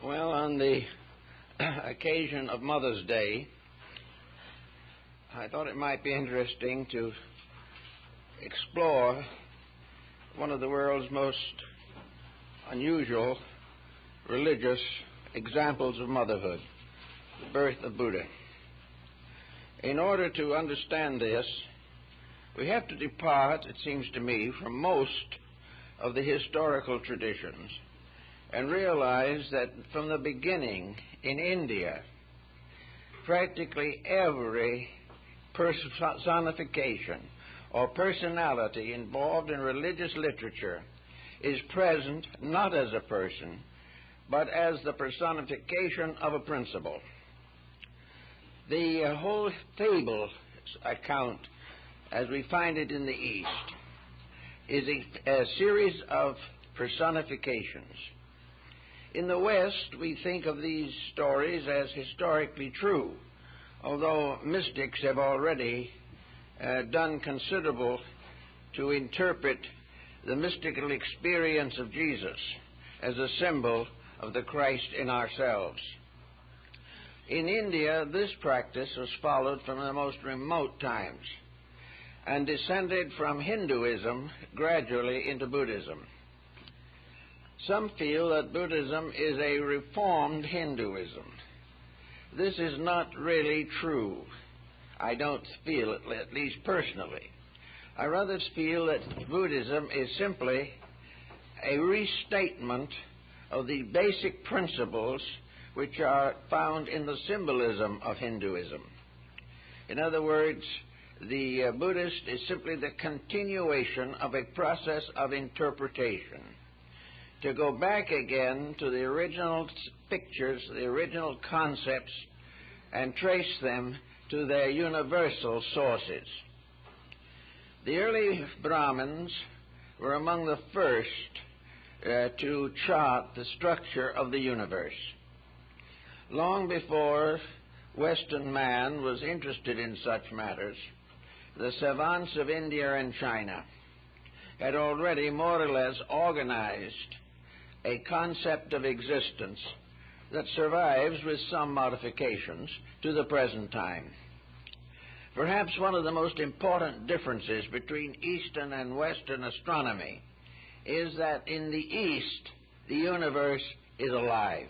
Well, on the occasion of Mother's Day, I thought it might be interesting to explore one of the world's most unusual religious examples of motherhood, the birth of Buddha. In order to understand this, we have to depart, it seems to me, from most of the historical traditions and realize that from the beginning in India, practically every personification or personality involved in religious literature is present not as a person, but as the personification of a principle. The whole fable account, as we find it in the East, is a series of personifications. In the West, we think of these stories as historically true, although mystics have already done considerable to interpret the mystical experience of Jesus as a symbol of the Christ in ourselves. In India, this practice was followed from the most remote times and descended from Hinduism gradually into Buddhism. Some feel that Buddhism is a reformed Hinduism. This is not really true. I don't feel it, at least personally. I rather feel that Buddhism is simply a restatement of the basic principles which are found in the symbolism of Hinduism. In other words, the Buddhist is simply the continuation of a process of interpretation, to go back again to the original pictures, the original concepts, and trace them to their universal sources. The early Brahmins were among the first to chart the structure of the universe. Long before Western man was interested in such matters, the savants of India and China had already more or less organized a concept of existence that survives with some modifications to the present time. Perhaps one of the most important differences between Eastern and Western astronomy is that in the East, the universe is alive.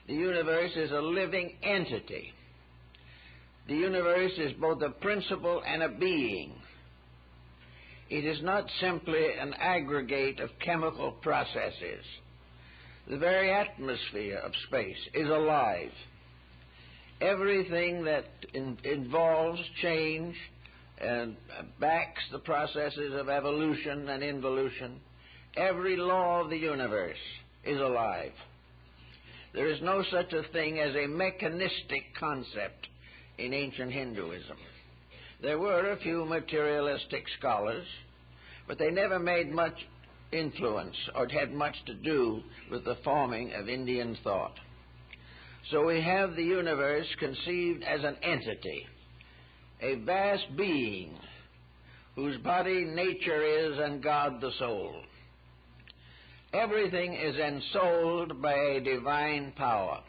The universe is a living entity. The universe is both a principle and a being. It is not simply an aggregate of chemical processes. The very atmosphere of space is alive. Everything that involves change and backs the processes of evolution and involution, every law of the universe is alive. There is no such a thing as a mechanistic concept in ancient Hinduism. There were a few materialistic scholars, but they never made much influence or had much to do with the forming of Indian thought. So we have the universe conceived as an entity, a vast being whose body nature is and God the soul. Everything is ensouled by a divine power.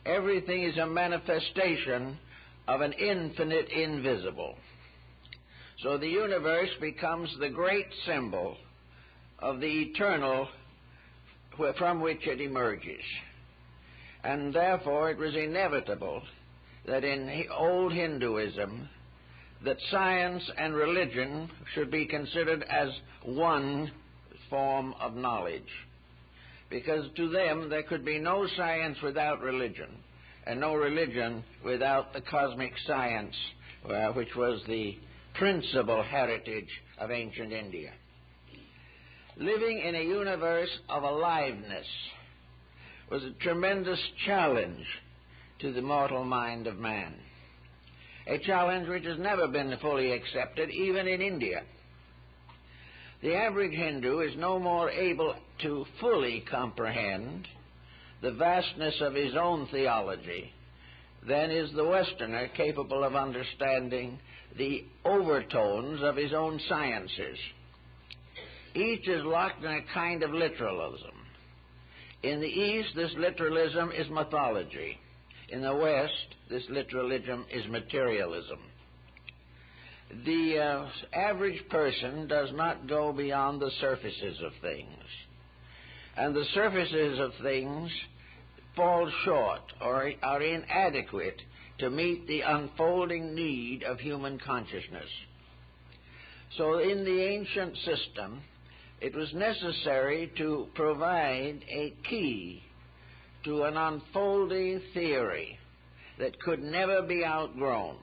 Everything is a manifestation of an infinite invisible. So the universe becomes the great symbol of the eternal from which it emerges. And therefore it was inevitable that in old Hinduism that science and religion should be considered as one form of knowledge, because to them there could be no science without religion, and no religion without the cosmic science, which was the principal heritage of ancient India. Living in a universe of aliveness was a tremendous challenge to the mortal mind of man, a challenge which has never been fully accepted, even in India. The average Hindu is no more able to fully comprehend the vastness of his own theology than is the Westerner capable of understanding the overtones of his own sciences. Each is locked in a kind of literalism. In the East, this literalism is mythology. In the West, this literalism is materialism. The average person does not go beyond the surfaces of things. And the surfaces of things fall short or are inadequate to meet the unfolding need of human consciousness. So in the ancient system, it was necessary to provide a key to an unfolding theory that could never be outgrown,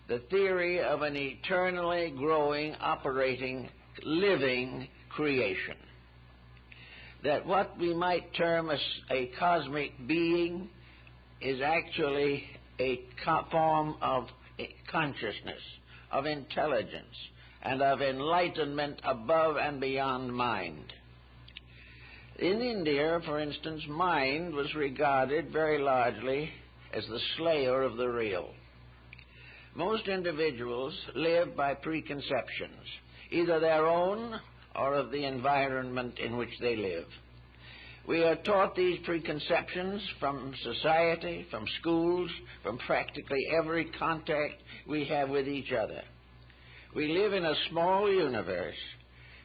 the theory of an eternally growing, operating, living creation. That what we might term as a cosmic being is actually a form of consciousness, of intelligence, and of enlightenment above and beyond mind. In India, for instance, mind was regarded very largely as the slayer of the real. Most individuals live by preconceptions, either their own or of the environment in which they live. We are taught these preconceptions from society, from schools, from practically every contact we have with each other. We live in a small universe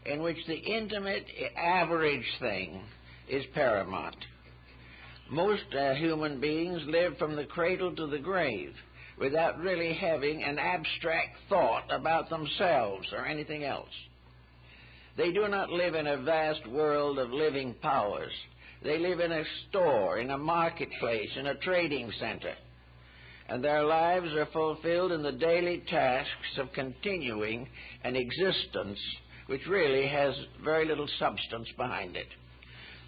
in which the intimate average thing is paramount. Most human beings live from the cradle to the grave without really having an abstract thought about themselves or anything else. They do not live in a vast world of living powers. They live in a store, in a marketplace, in a trading center. And their lives are fulfilled in the daily tasks of continuing an existence which really has very little substance behind it.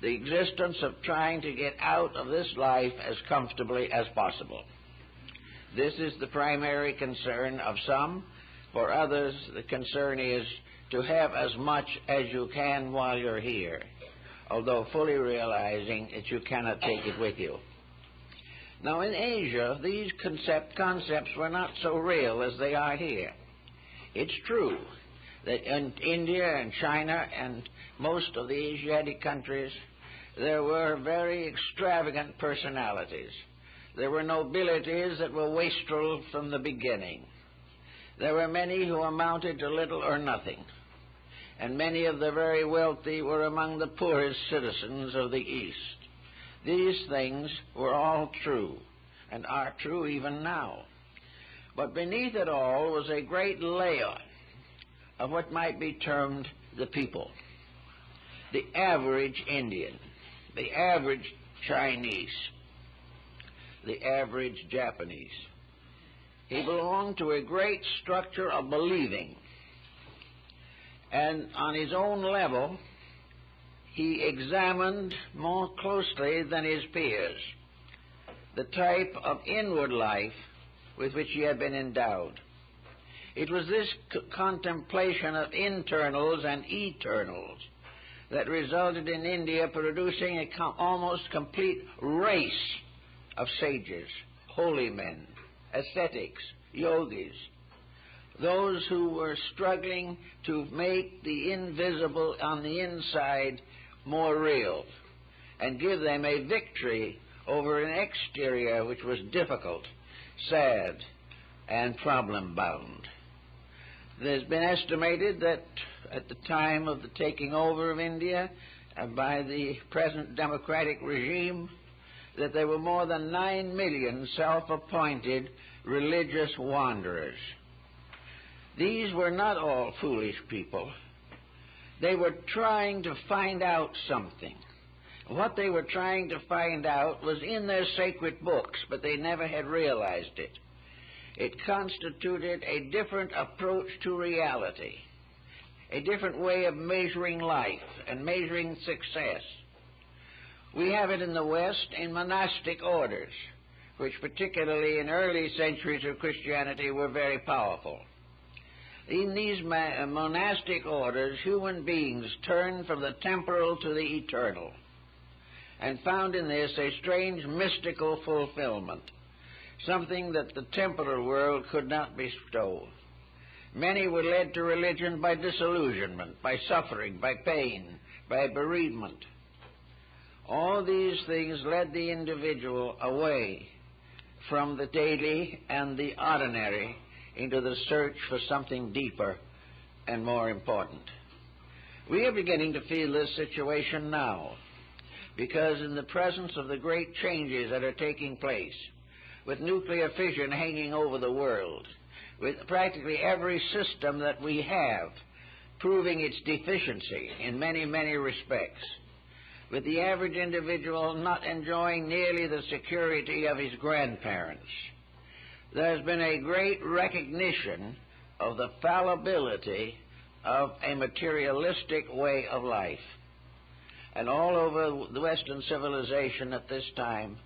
The existence of trying to get out of this life as comfortably as possible. This is the primary concern of some. For others, the concern is to have as much as you can while you're here, although fully realizing that you cannot take it with you. Now, in Asia, these concepts were not so real as they are here. It's true that in India and China and most of the Asiatic countries, there were very extravagant personalities. There were nobilities that were wastrel from the beginning. There were many who amounted to little or nothing, and many of the very wealthy were among the poorest citizens of the East. These things were all true, and are true even now. But beneath it all was a great layer of what might be termed the people. The average Indian, the average Chinese, the average Japanese. He belonged to a great structure of believing, and on his own level, he examined more closely than his peers the type of inward life with which he had been endowed. It was this contemplation of internals and eternals that resulted in India producing an almost complete race of sages, holy men, ascetics, yogis, those who were struggling to make the invisible on the inside more real and give them a victory over an exterior which was difficult, sad, and problem-bound. It has been estimated that at the time of the taking over of India by the present democratic regime, that there were more than 9 million self-appointed religious wanderers. These were not all foolish people. They were trying to find out something. What they were trying to find out was in their sacred books, but they never had realized it. It constituted a different approach to reality, a different way of measuring life and measuring success. We have it in the West in monastic orders, which particularly in early centuries of Christianity were very powerful. In these monastic orders, human beings turned from the temporal to the eternal and found in this a strange mystical fulfillment, something that the temporal world could not bestow. Many were led to religion by disillusionment, by suffering, by pain, by bereavement. All these things led the individual away from the daily and the ordinary into the search for something deeper and more important. We are beginning to feel this situation now, because in the presence of the great changes that are taking place, with nuclear fission hanging over the world, with practically every system that we have proving its deficiency in many, many respects, with the average individual not enjoying nearly the security of his grandparents, there's been a great recognition of the fallibility of a materialistic way of life. And all over the Western civilization at this time,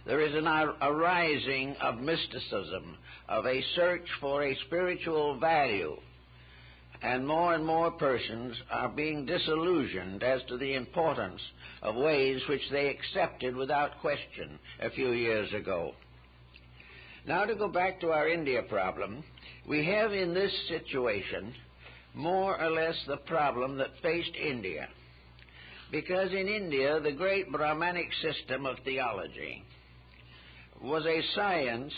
there is a rising of mysticism, of a search for a spiritual value. And more persons are being disillusioned as to the importance of ways which they accepted without question a few years ago. Now, to go back to our India problem, we have in this situation more or less the problem that faced India. Because in India, the great Brahmanic system of theology was a science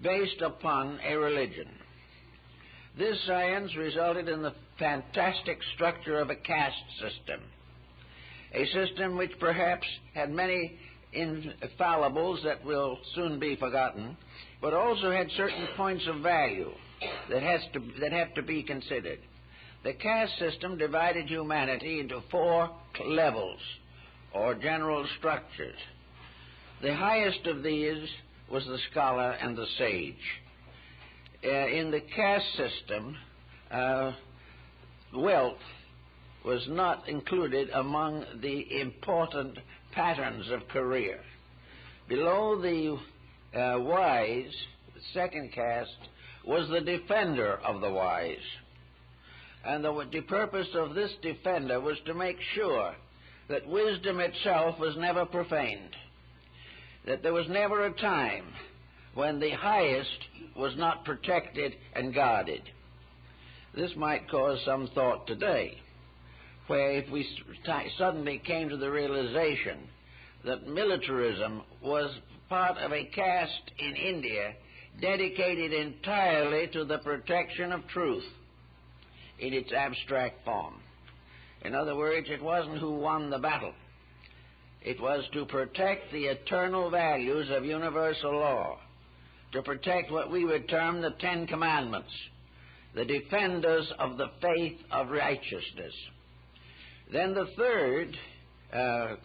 based upon a religion. This science resulted in the fantastic structure of a caste system, a system which perhaps had many infallibles that will soon be forgotten, but also had certain points of value that have to be considered. The caste system divided humanity into 4 levels, or general structures. The highest of these was the scholar and the sage. In the caste system, wealth was not included among the important patterns of career. Below the wise, the second caste, was the defender of the wise. And the purpose of this defender was to make sure that wisdom itself was never profaned, that there was never a time when the highest was not protected and guarded. This might cause some thought today, where if we suddenly came to the realization that militarism was part of a caste in India dedicated entirely to the protection of truth in its abstract form. In other words, it wasn't who won the battle. It was to protect the eternal values of universal law, to protect what we would term the 10 Commandments, the defenders of the faith of righteousness. Then the third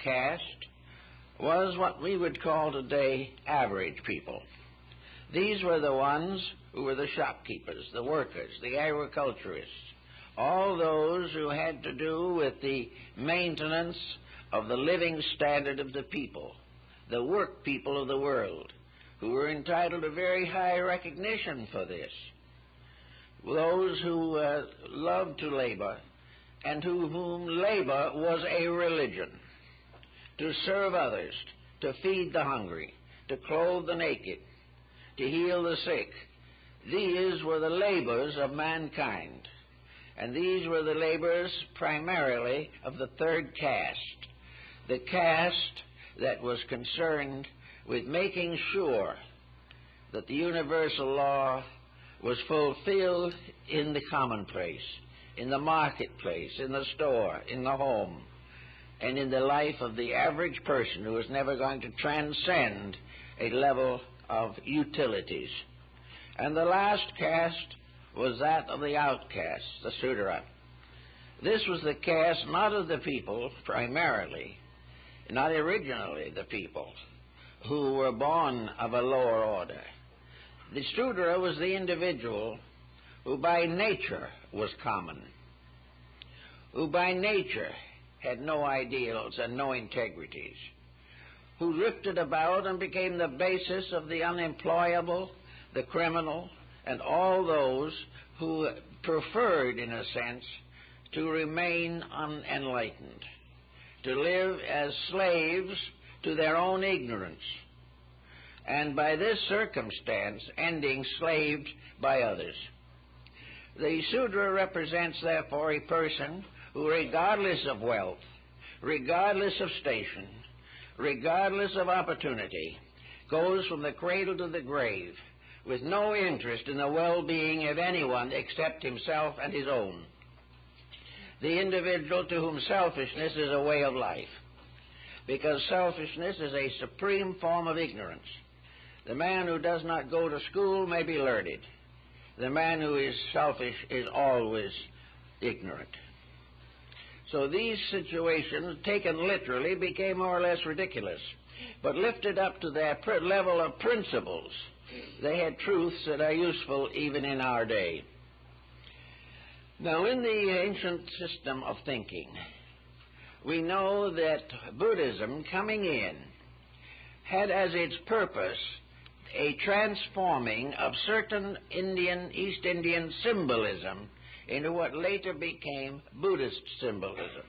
caste was what we would call today average people. These were the ones who were the shopkeepers, the workers, the agriculturists, all those who had to do with the maintenance of the living standard of the people, the work people of the world, who were entitled to very high recognition for this. Those who loved to labor, and to whom labor was a religion, to serve others, to feed the hungry, to clothe the naked, to heal the sick. These were the labors of mankind, and these were the labors primarily of the third caste, the caste that was concerned with making sure that the universal law was fulfilled in the commonplace, in the marketplace, in the store, in the home, and in the life of the average person who was never going to transcend a level of utilities. And the last caste was that of the outcasts, the Sudra. This was the caste not of the people primarily, not originally the people, who were born of a lower order. The Sudra was the individual who by nature was common, who by nature had no ideals and no integrities, who drifted about and became the basis of the unemployable, the criminal, and all those who preferred, in a sense, to remain unenlightened, to live as slaves to their own ignorance, and by this circumstance ending slaved by others. The Sudra represents, therefore, a person who, regardless of wealth, regardless of station, regardless of opportunity, goes from the cradle to the grave with no interest in the well-being of anyone except himself and his own. The individual to whom selfishness is a way of life, because selfishness is a supreme form of ignorance. The man who does not go to school may be learned. The man who is selfish is always ignorant. So these situations, taken literally, became more or less ridiculous. But lifted up to their level of principles, they had truths that are useful even in our day. Now, in the ancient system of thinking, we know that Buddhism, coming in, had as its purpose a transforming of certain East Indian symbolism into what later became Buddhist symbolism.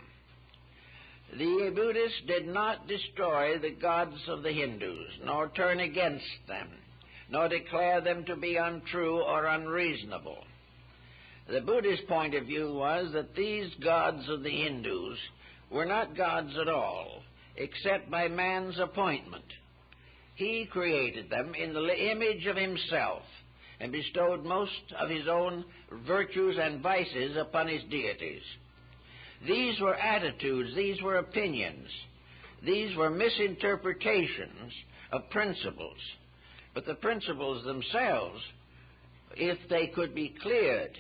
The Buddhists did not destroy the gods of the Hindus, nor turn against them, nor declare them to be untrue or unreasonable. The Buddhist point of view was that these gods of the Hindus were not gods at all, except by man's appointment. He created them in the image of himself and bestowed most of his own virtues and vices upon his deities. These were attitudes, these were opinions, these were misinterpretations of principles. But the principles themselves, if they could be cleared,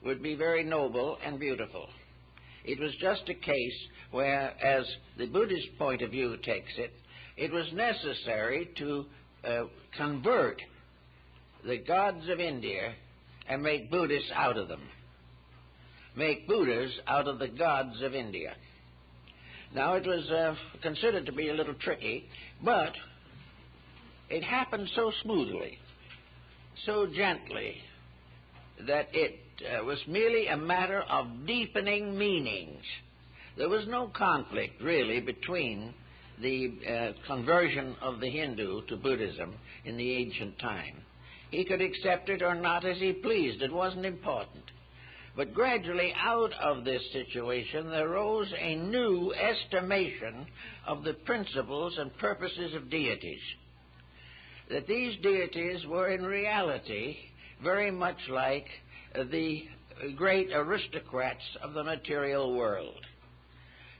would be very noble and beautiful. It was just a case where, as the Buddhist point of view takes it, it was necessary to convert the gods of India and make Buddhists out of them. Make Buddhas out of the gods of India. Now, it was considered to be a little tricky, but it happened so smoothly, so gently, that it was merely a matter of deepening meanings. There was no conflict, really, between the conversion of the Hindu to Buddhism in the ancient time. He could accept it or not as he pleased. It wasn't important. But gradually, out of this situation, there rose a new estimation of the principles and purposes of deities. That these deities were in reality very much like the great aristocrats of the material world.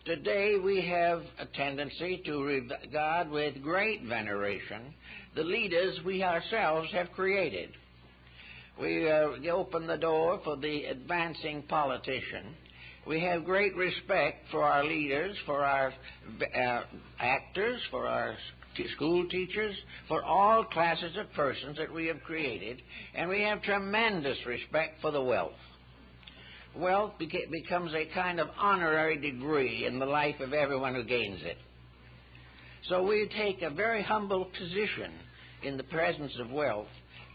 Today we have a tendency to regard with great veneration the leaders we ourselves have created. We open the door for the advancing politician. We have great respect for our leaders, for our actors, for our school teachers, for all classes of persons that we have created, and we have tremendous respect for the wealth. Wealth becomes a kind of honorary degree in the life of everyone who gains it. So we take a very humble position in the presence of wealth,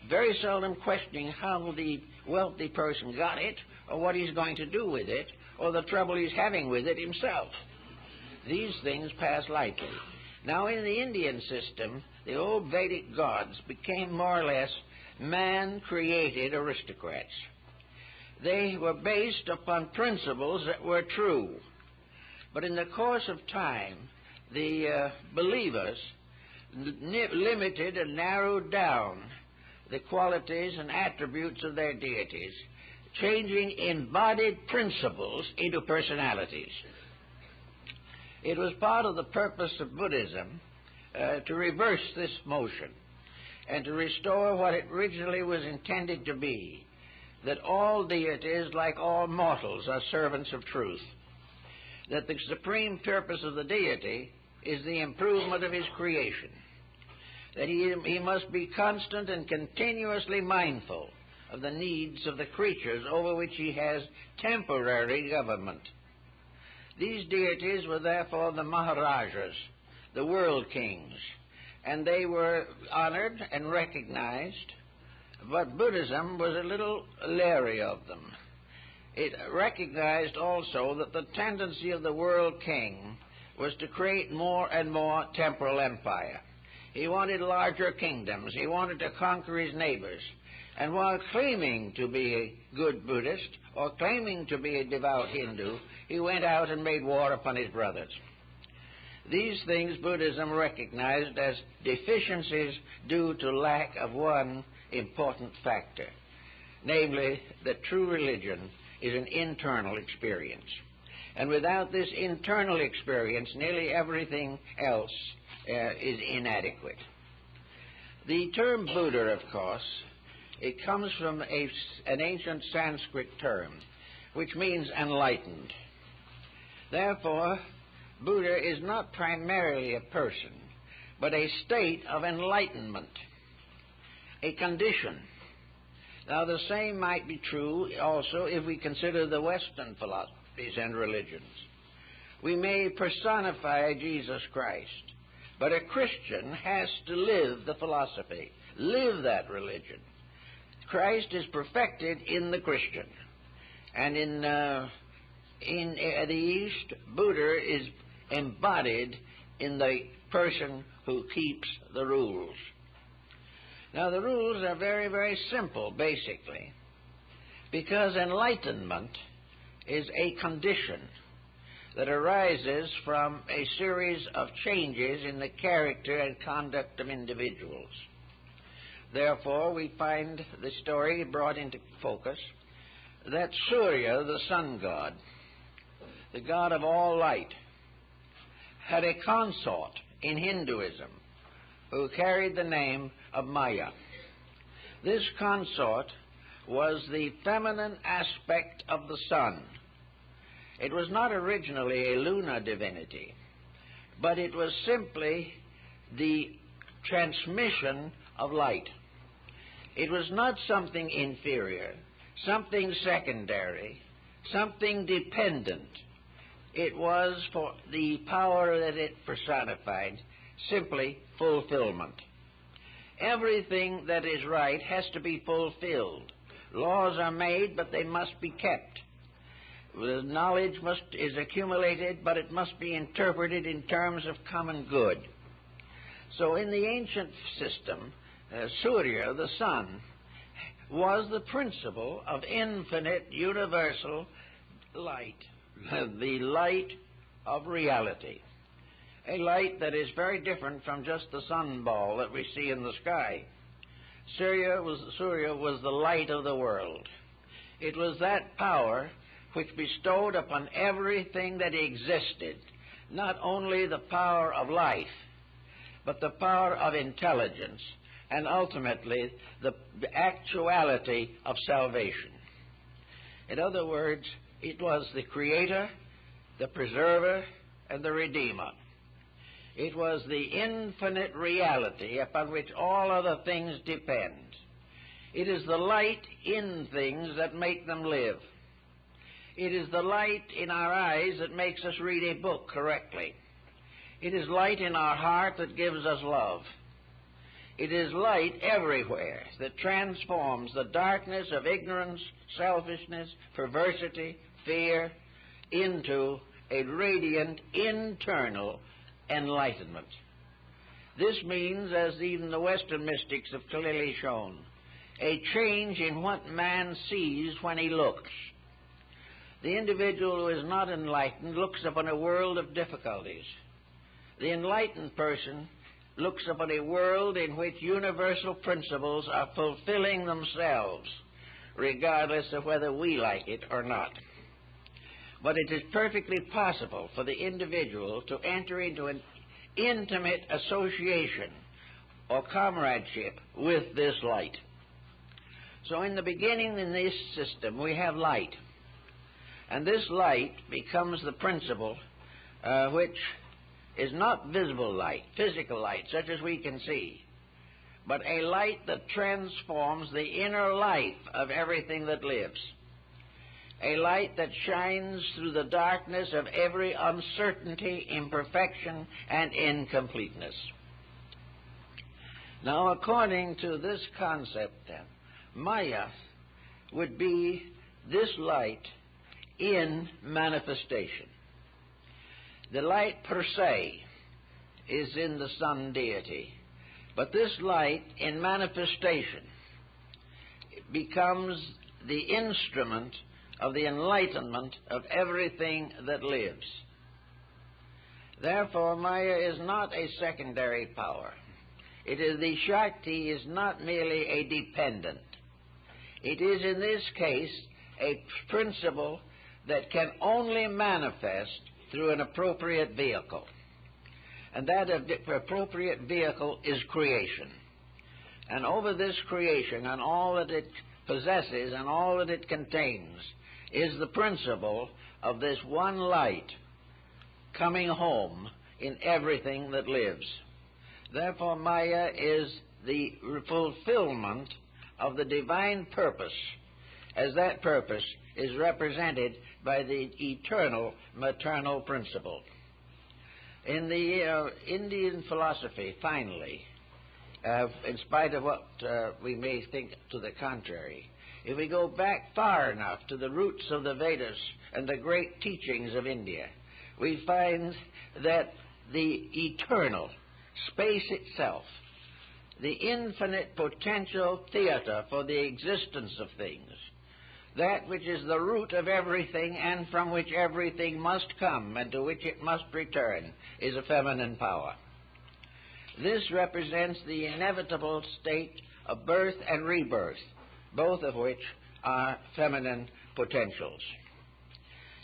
very seldom questioning how the wealthy person got it, or what he's going to do with it, or the trouble he's having with it himself. These things pass lightly. Now, in the Indian system, the old Vedic gods became more or less man-created aristocrats. They were based upon principles that were true. But in the course of time, the believers limited and narrowed down the qualities and attributes of their deities, changing embodied principles into personalities. It was part of the purpose of Buddhism to reverse this motion and to restore what it originally was intended to be, that all deities, like all mortals, are servants of truth, that the supreme purpose of the deity is the improvement of his creation, that he must be constant and continuously mindful of the needs of the creatures over which he has temporary government. These deities were therefore the Maharajas, the world kings, and they were honored and recognized, but Buddhism was a little leery of them. It recognized also that the tendency of the world king was to create more and more temporal empire. He wanted larger kingdoms. He wanted to conquer his neighbors. And while claiming to be a good Buddhist or claiming to be a devout Hindu, he went out and made war upon his brothers. These things Buddhism recognized as deficiencies due to lack of one important factor, namely that true religion is an internal experience. And without this internal experience, nearly everything else is inadequate. The term Buddha, of course, it comes from an ancient Sanskrit term, which means enlightened. Therefore, Buddha is not primarily a person, but a state of enlightenment, a condition. Now, the same might be true also if we consider the Western philosophies and religions. We may personify Jesus Christ, but a Christian has to live the philosophy, live that religion. Christ is perfected in the Christian, and in the East, Buddha is embodied in the person who keeps the rules. Now, the rules are very, very simple, basically, because enlightenment is a condition that arises from a series of changes in the character and conduct of individuals. Therefore, we find the story brought into focus that Surya, the sun god, the god of all light, had a consort in Hinduism who carried the name of Maya. This consort was the feminine aspect of the sun. It was not originally a lunar divinity, but it was simply the transmission of light. It was not something inferior, something secondary, something dependent. It was, for the power that it personified, simply fulfillment. Everything that is right has to be fulfilled. Laws are made, but they must be kept. The knowledge is accumulated, but it must be interpreted in terms of common good. So in the ancient system, Surya, the sun, was the principle of infinite universal light, the light of reality, a light that is very different from just the sunball that we see in the sky. Surya was the light of the world. It was that power which bestowed upon everything that existed not only the power of life, but the power of intelligence, and ultimately the actuality of salvation. In other words, it was the creator, the preserver, and the redeemer. It was the infinite reality upon which all other things depend. It is the light in things that make them live. It is the light in our eyes that makes us read a book correctly. It is light in our heart that gives us love. It is light everywhere that transforms the darkness of ignorance, selfishness, perversity, fear into a radiant internal enlightenment. This means, as even the Western mystics have clearly shown, a change in what man sees when he looks. The individual who is not enlightened looks upon a world of difficulties. The enlightened person looks upon a world in which universal principles are fulfilling themselves, regardless of whether we like it or not. But it is perfectly possible for the individual to enter into an intimate association or comradeship with this light. So in the beginning in this system, we have light. And this light becomes the principle which is not visible light, physical light, such as we can see, but a light that transforms the inner life of everything that lives. A light that shines through the darkness of every uncertainty, imperfection, and incompleteness. Now, according to this concept, then, Maya would be this light in manifestation. The light per se is in the sun deity, but this light in manifestation becomes the instrument of the enlightenment of everything that lives. Therefore, Maya is not a secondary power. The Shakti is not merely a dependent. It is, in this case, a principle that can only manifest through an appropriate vehicle. And that appropriate vehicle is creation. And over this creation and all that it possesses and all that it contains is the principle of this one light coming home in everything that lives. Therefore, Maya is the fulfillment of the divine purpose, as that purpose is represented by the eternal maternal principle. In the Indian philosophy, finally, in spite of what we may think to the contrary, if we go back far enough to the roots of the Vedas and the great teachings of India, we find that the eternal, space itself, the infinite potential theater for the existence of things, that which is the root of everything and from which everything must come and to which it must return, is a feminine power. This represents the inevitable state of birth and rebirth, both of which are feminine potentials.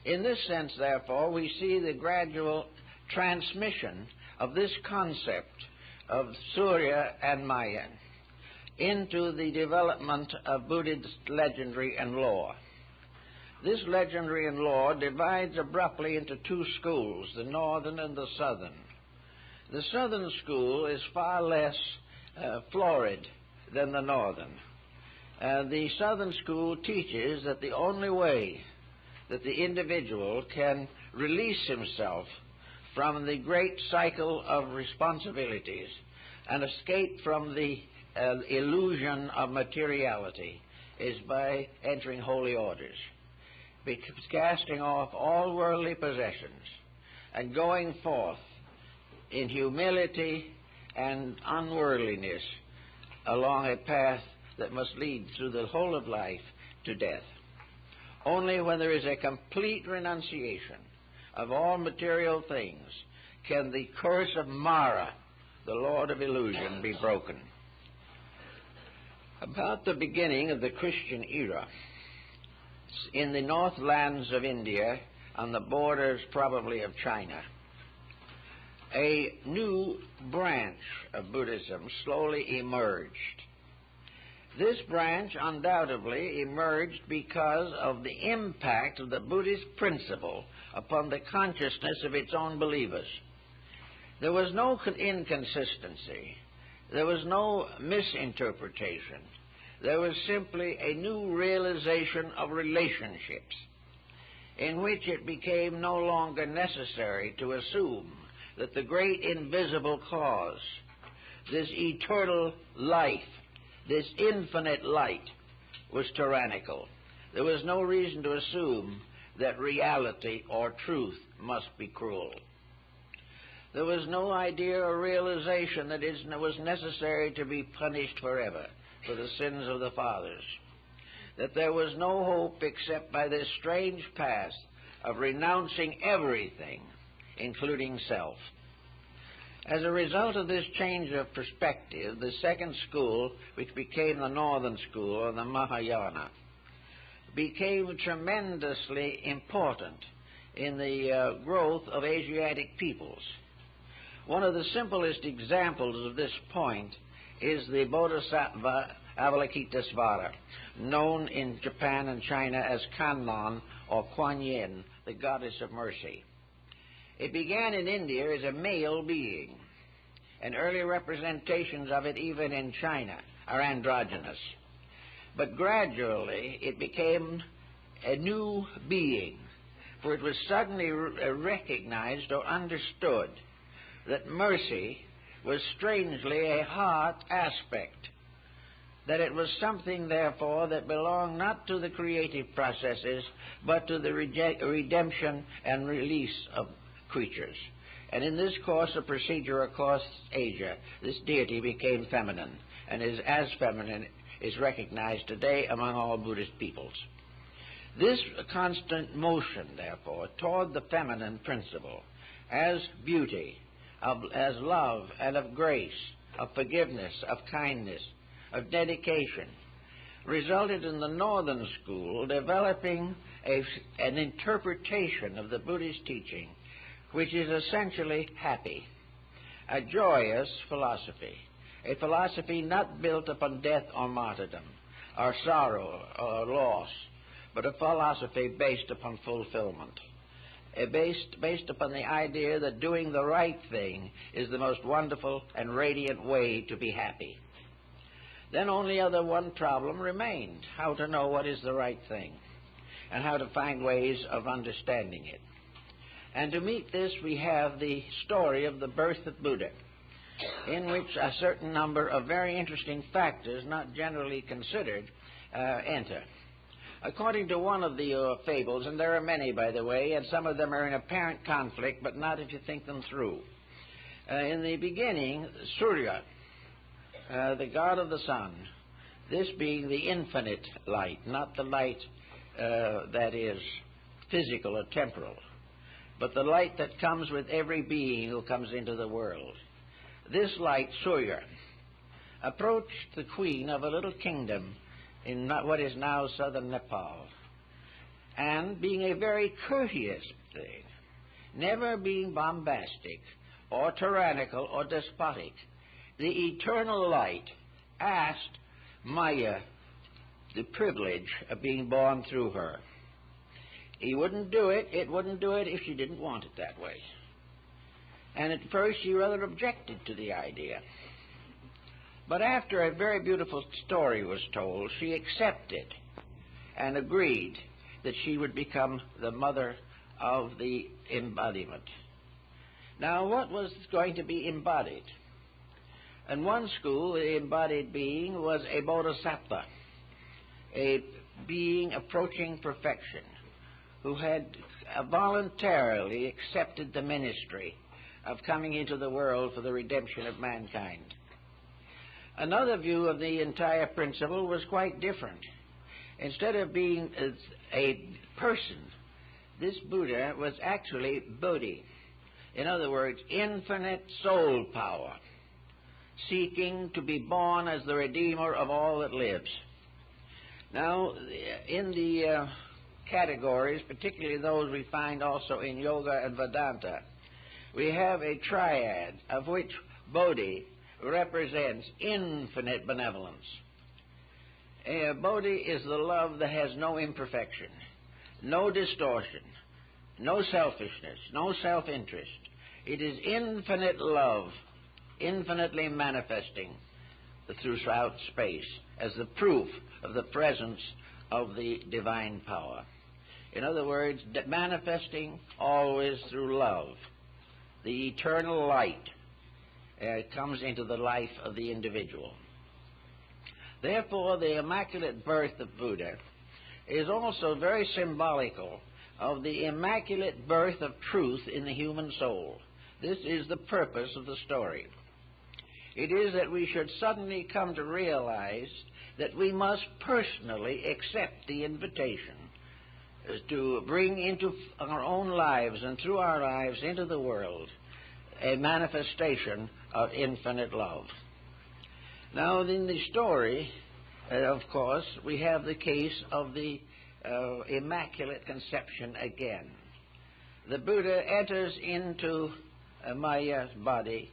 In this sense, therefore, we see the gradual transmission of this concept of Surya and Maya into the development of Buddhist legendary and lore. This legendary and lore divides abruptly into two schools, the northern and the southern. The southern school is far less florid than the northern. The southern school teaches that the only way that the individual can release himself from the great cycle of responsibilities and escape from the illusion of materiality is by entering holy orders, casting off all worldly possessions and going forth in humility and unworldliness along a path that must lead through the whole of life to death. Only when there is a complete renunciation of all material things can the curse of Mara, the Lord of illusion, be broken. About the beginning of the Christian era, in the northlands of India, on the borders probably of China, a new branch of Buddhism slowly emerged. This branch undoubtedly emerged because of the impact of the Buddhist principle upon the consciousness of its own believers. There was no inconsistency. There was no misinterpretation. There was simply a new realization of relationships in which it became no longer necessary to assume that the great invisible cause, this eternal life, this infinite light, was tyrannical. There was no reason to assume that reality or truth must be cruel. There was no idea or realization that it was necessary to be punished forever for the sins of the fathers. That there was no hope except by this strange path of renouncing everything, including self. As a result of this change of perspective, the second school, which became the northern school, or the Mahayana, became tremendously important in the growth of Asiatic peoples. One of the simplest examples of this point is the Bodhisattva Avalokitesvara, known in Japan and China as Kannon or Kuan Yin, the goddess of mercy. It began in India as a male being, and early representations of it even in China are androgynous. But gradually it became a new being, for it was suddenly recognized or understood that mercy was strangely a heart aspect, that it was something, therefore, that belonged not to the creative processes, but to the redemption and release of creatures. And in this course of procedure across Asia, this deity became feminine, and is as feminine is recognized today among all Buddhist peoples. This constant motion, therefore, toward the feminine principle as beauty, as love and of grace, of forgiveness, of kindness, of dedication, resulted in the Northern School developing an interpretation of the Buddhist teaching which is essentially happy, a joyous philosophy, a philosophy not built upon death or martyrdom, or sorrow or loss, but a philosophy based upon fulfillment, based upon the idea that doing the right thing is the most wonderful and radiant way to be happy. Then only one problem remained: how to know what is the right thing and how to find ways of understanding it. And to meet this, we have the story of the birth of Buddha, in which a certain number of very interesting factors not generally considered enter. According to one of the fables, and there are many, by the way, and some of them are in apparent conflict, but not if you think them through. In the beginning, Surya, the god of the sun, this being the infinite light, not the light that is physical or temporal, but the light that comes with every being who comes into the world. This light, Surya, approached the queen of a little kingdom in what is now southern Nepal, and being a very courteous thing, never being bombastic or tyrannical or despotic, the eternal light asked Maya the privilege of being born through her. He wouldn't do it. It wouldn't do it if she didn't want it that way. And at first she rather objected to the idea. But after a very beautiful story was told, she accepted and agreed that she would become the mother of the embodiment. Now, what was going to be embodied? In one school, the embodied being was a bodhisattva, a being approaching perfection, who had voluntarily accepted the ministry of coming into the world for the redemption of mankind. Another view of the entire principle was quite different. Instead of being a person, this Buddha was actually Bodhi. In other words, infinite soul power, seeking to be born as the Redeemer of all that lives. Now, in the categories, particularly those we find also in Yoga and Vedanta, we have a triad of which Bodhi represents infinite benevolence. Bodhi is the love that has no imperfection, no distortion, no selfishness, no self-interest. It is infinite love, infinitely manifesting throughout space as the proof of the presence of the divine power. In other words, manifesting always through love. The eternal light comes into the life of the individual. Therefore, the immaculate birth of Buddha is also very symbolical of the immaculate birth of truth in the human soul. This is the purpose of the story. It is that we should suddenly come to realize that we must personally accept the invitation to bring into our own lives and through our lives into the world a manifestation of infinite love. Now, in the story, of course, we have the case of the Immaculate Conception again. The Buddha enters into Maya's body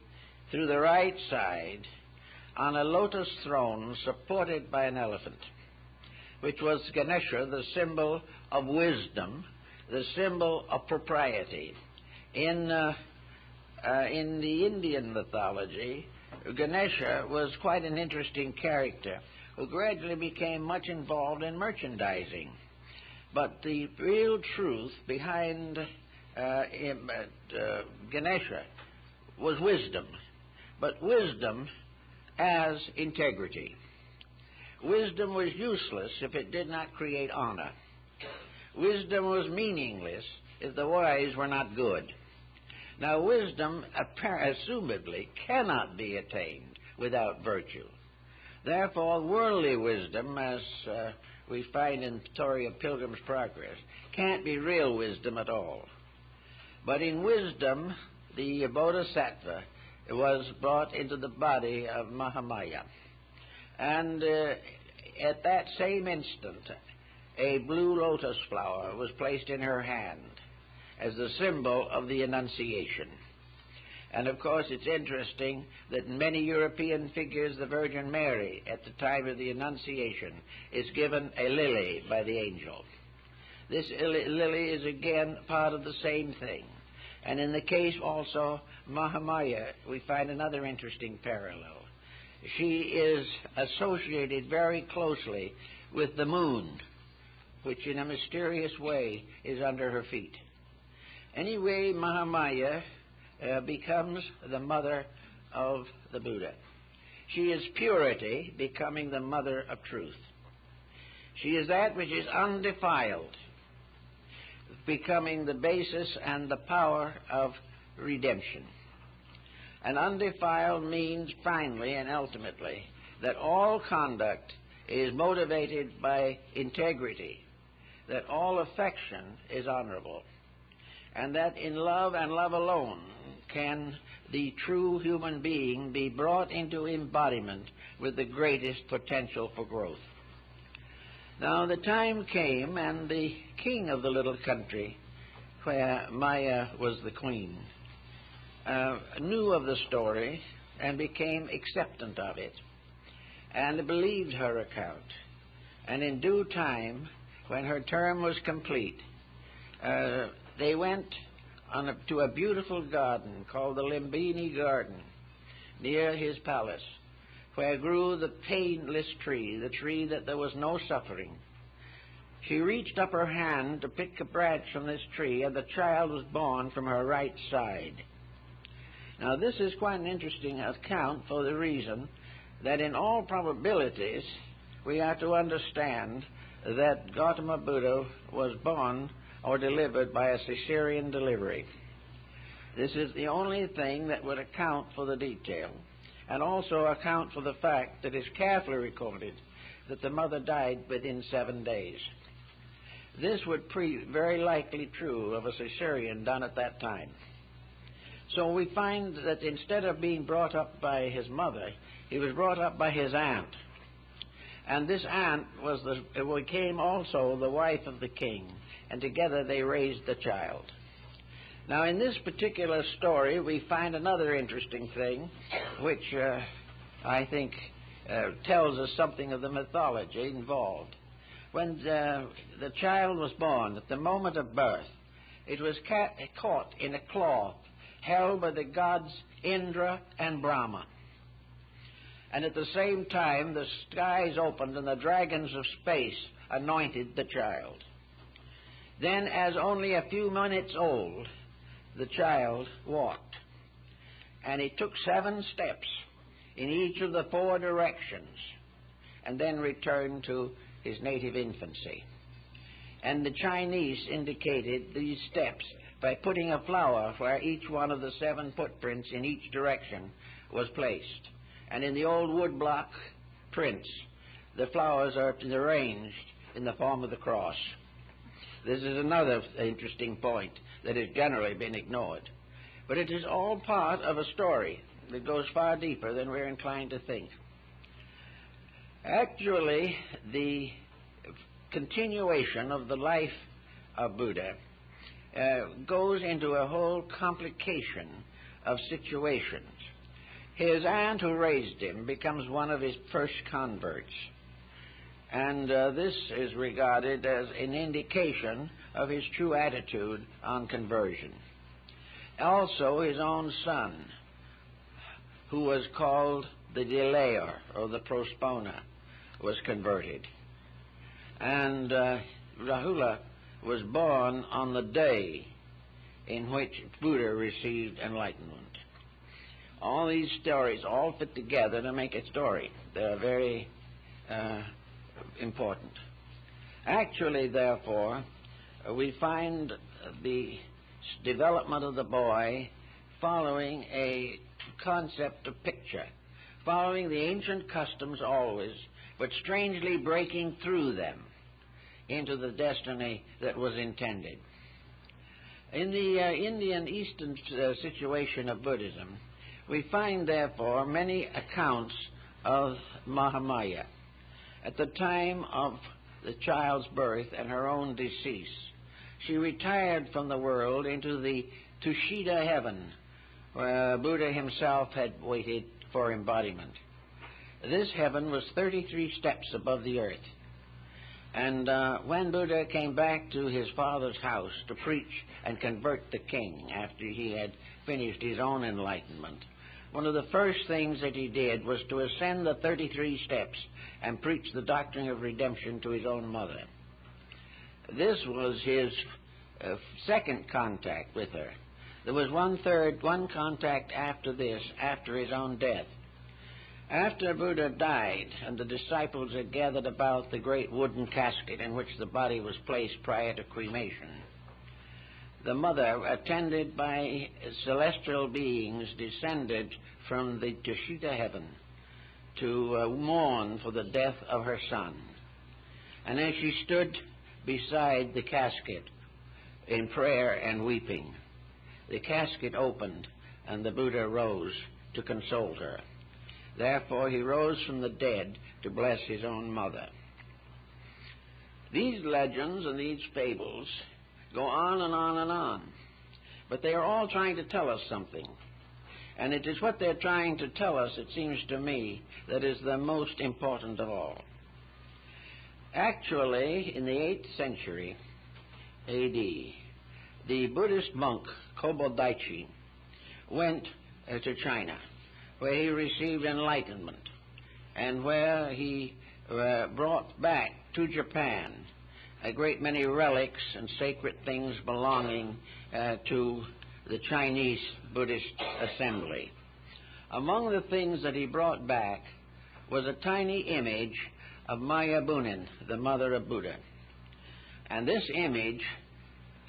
through the right side on a lotus throne supported by an elephant, which was Ganesha, the symbol of wisdom, the symbol of propriety. In the Indian mythology, Ganesha was quite an interesting character who gradually became much involved in merchandising. But the real truth behind Ganesha was wisdom, but wisdom as integrity. Wisdom was useless if it did not create honor. Wisdom was meaningless if the wise were not good. Now, wisdom, assumedly, cannot be attained without virtue. Therefore, worldly wisdom, as we find in the story of Pilgrim's Progress, can't be real wisdom at all. But in wisdom, the Bodhisattva was brought into the body of Mahamaya. And at that same instant, a blue lotus flower was placed in her hand as the symbol of the Annunciation. And of course, it's interesting that in many European figures, the Virgin Mary, at the time of the Annunciation, is given a lily by the angel. This lily is again part of the same thing. And in the case also Mahamaya, we find another interesting parallel. She is associated very closely with the moon, which in a mysterious way is under her feet. Anyway, Mahamaya becomes the mother of the Buddha. She is purity, becoming the mother of truth. She is that which is undefiled, becoming the basis and the power of redemption. And undefiled means finally and ultimately that all conduct is motivated by integrity, that all affection is honorable, and that in love and love alone can the true human being be brought into embodiment with the greatest potential for growth. Now the time came, and the king of the little country, where Maya was the queen, knew of the story and became acceptant of it, and believed her account. And in due time, when her term was complete, they went to a beautiful garden called the Lumbini Garden near his palace, where grew the painless tree, the tree that there was no suffering. She reached up her hand to pick a branch from this tree, and the child was born from her right side. Now this is quite an interesting account for the reason that in all probabilities we are to understand that Gautama Buddha was born or delivered by a cesarean delivery. This is the only thing that would account for the detail, and also account for the fact that it's carefully recorded that the mother died within 7 days. This would prove very likely true of a cesarean done at that time. So we find that instead of being brought up by his mother, he was brought up by his aunt. And this aunt became also the wife of the king, and together they raised the child. Now in this particular story, we find another interesting thing, which I think tells us something of the mythology involved. When the child was born, at the moment of birth, it was caught in a cloth held by the gods Indra and Brahma. And at the same time, the skies opened and the dragons of space anointed the child. Then, as only a few minutes old, the child walked. And he took 7 steps in each of the 4 directions, and then returned to his native infancy. And the Chinese indicated these steps by putting a flower where each one of the 7 footprints in each direction was placed. And in the old woodblock prints, the flowers are arranged in the form of the cross. This is another interesting point that has generally been ignored. But it is all part of a story that goes far deeper than we're inclined to think. Actually, the continuation of the life of Buddha goes into a whole complication of situations. His aunt who raised him becomes one of his first converts, and this is regarded as an indication of his true attitude on conversion. Also, his own son, who was called the delayer or the postponer, was converted. And Rahula was born on the day in which Buddha received enlightenment. All these stories all fit together to make a story. They're very important. Actually, therefore, we find the development of the boy following a concept of picture, following the ancient customs always, but strangely breaking through them into the destiny that was intended. In the Indian Eastern situation of Buddhism, we find, therefore, many accounts of Mahamaya. At the time of the child's birth and her own decease, she retired from the world into the Tushita heaven, where Buddha himself had waited for embodiment. This heaven was 33 steps above the earth. And when Buddha came back to his father's house to preach and convert the king after he had finished his own enlightenment, one of the first things that he did was to ascend the 33 steps and preach the doctrine of redemption to his own mother. This was his second contact with her. There was one contact after this, after his own death. After Buddha died and the disciples had gathered about the great wooden casket in which the body was placed prior to cremation, the mother, attended by celestial beings, descended from the Tushita heaven to mourn for the death of her son. And as she stood beside the casket in prayer and weeping, the casket opened and the Buddha rose to console her. Therefore, he rose from the dead to bless his own mother. These legends and these fables go on and on and on, but they are all trying to tell us something. And it is what they're trying to tell us, it seems to me, that is the most important of all. Actually, in the 8th century A.D., the Buddhist monk Kobodaichi went to China, where he received enlightenment, and where he brought back to Japan a great many relics and sacred things belonging to the Chinese Buddhist assembly. Among the things that he brought back was a tiny image of Maya Bunin, the mother of Buddha. And this image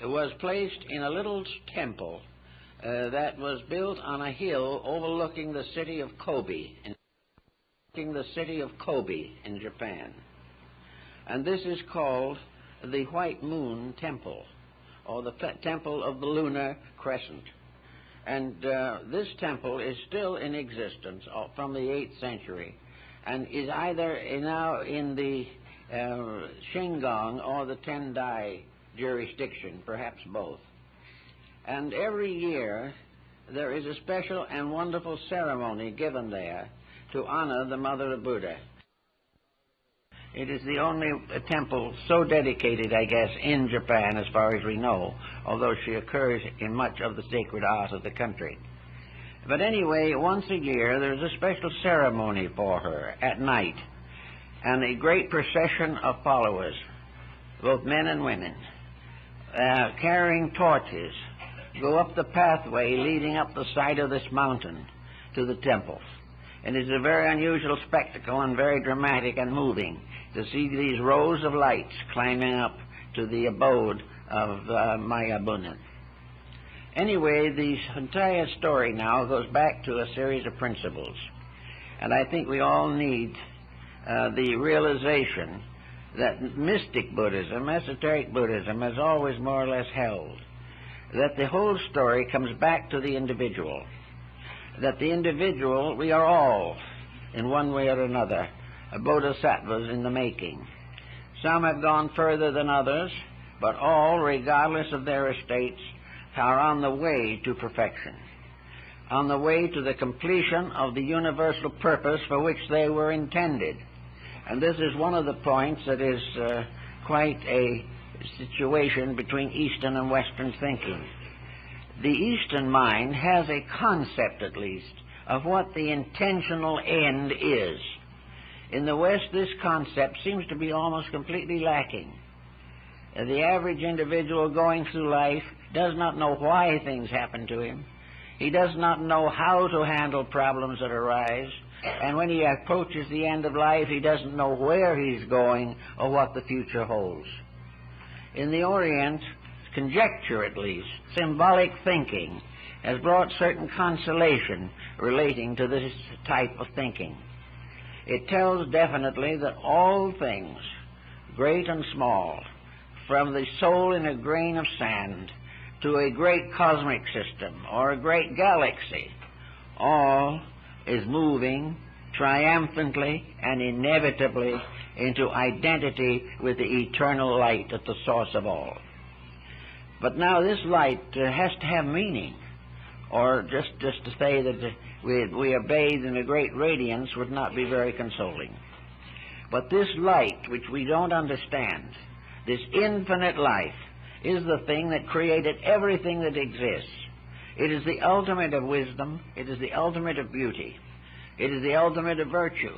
was placed in a little temple that was built on a hill overlooking the city of Kobe, in Japan. And this is called the White Moon Temple, or the Temple of the Lunar Crescent. And this temple is still in existence from the 8th century, and is either now in the Shingon or the Tendai jurisdiction, perhaps both. And every year there is a special and wonderful ceremony given there to honor the mother of Buddha. It is the only temple so dedicated, I guess, in Japan as far as we know, although she occurs in much of the sacred art of the country. But anyway, once a year there's a special ceremony for her at night, and a great procession of followers, both men and women, carrying torches, go up the pathway leading up the side of this mountain to the temple. And it's a very unusual spectacle and very dramatic and moving to see these rows of lights climbing up to the abode of Maya Bunin. Anyway, the entire story now goes back to a series of principles. And I think we all need the realization that mystic Buddhism, esoteric Buddhism, has always more or less held that the whole story comes back to the individual. That the individual, we are all, in one way or another, bodhisattvas in the making. Some have gone further than others, but all, regardless of their estates, are on the way to perfection, on the way to the completion of the universal purpose for which they were intended. And this is one of the points that is quite a situation between Eastern and Western thinking. The Eastern mind has a concept, at least, of what the intentional end is. In the West, this concept seems to be almost completely lacking. The average individual going through life does not know why things happen to him. He does not know how to handle problems that arise. And when he approaches the end of life, he doesn't know where he's going or what the future holds. In the Orient, conjecture at least, symbolic thinking, has brought certain consolation relating to this type of thinking. It tells definitely that all things, great and small, from the soul in a grain of sand to a great cosmic system or a great galaxy, all is moving triumphantly and inevitably into identity with the eternal light at the source of all. But now this light has to have meaning, or just to say that we are bathed in a great radiance would not be very consoling. But this light, which we don't understand, this infinite life, is the thing that created everything that exists. It is the ultimate of wisdom. It is the ultimate of beauty. It is the ultimate of virtue.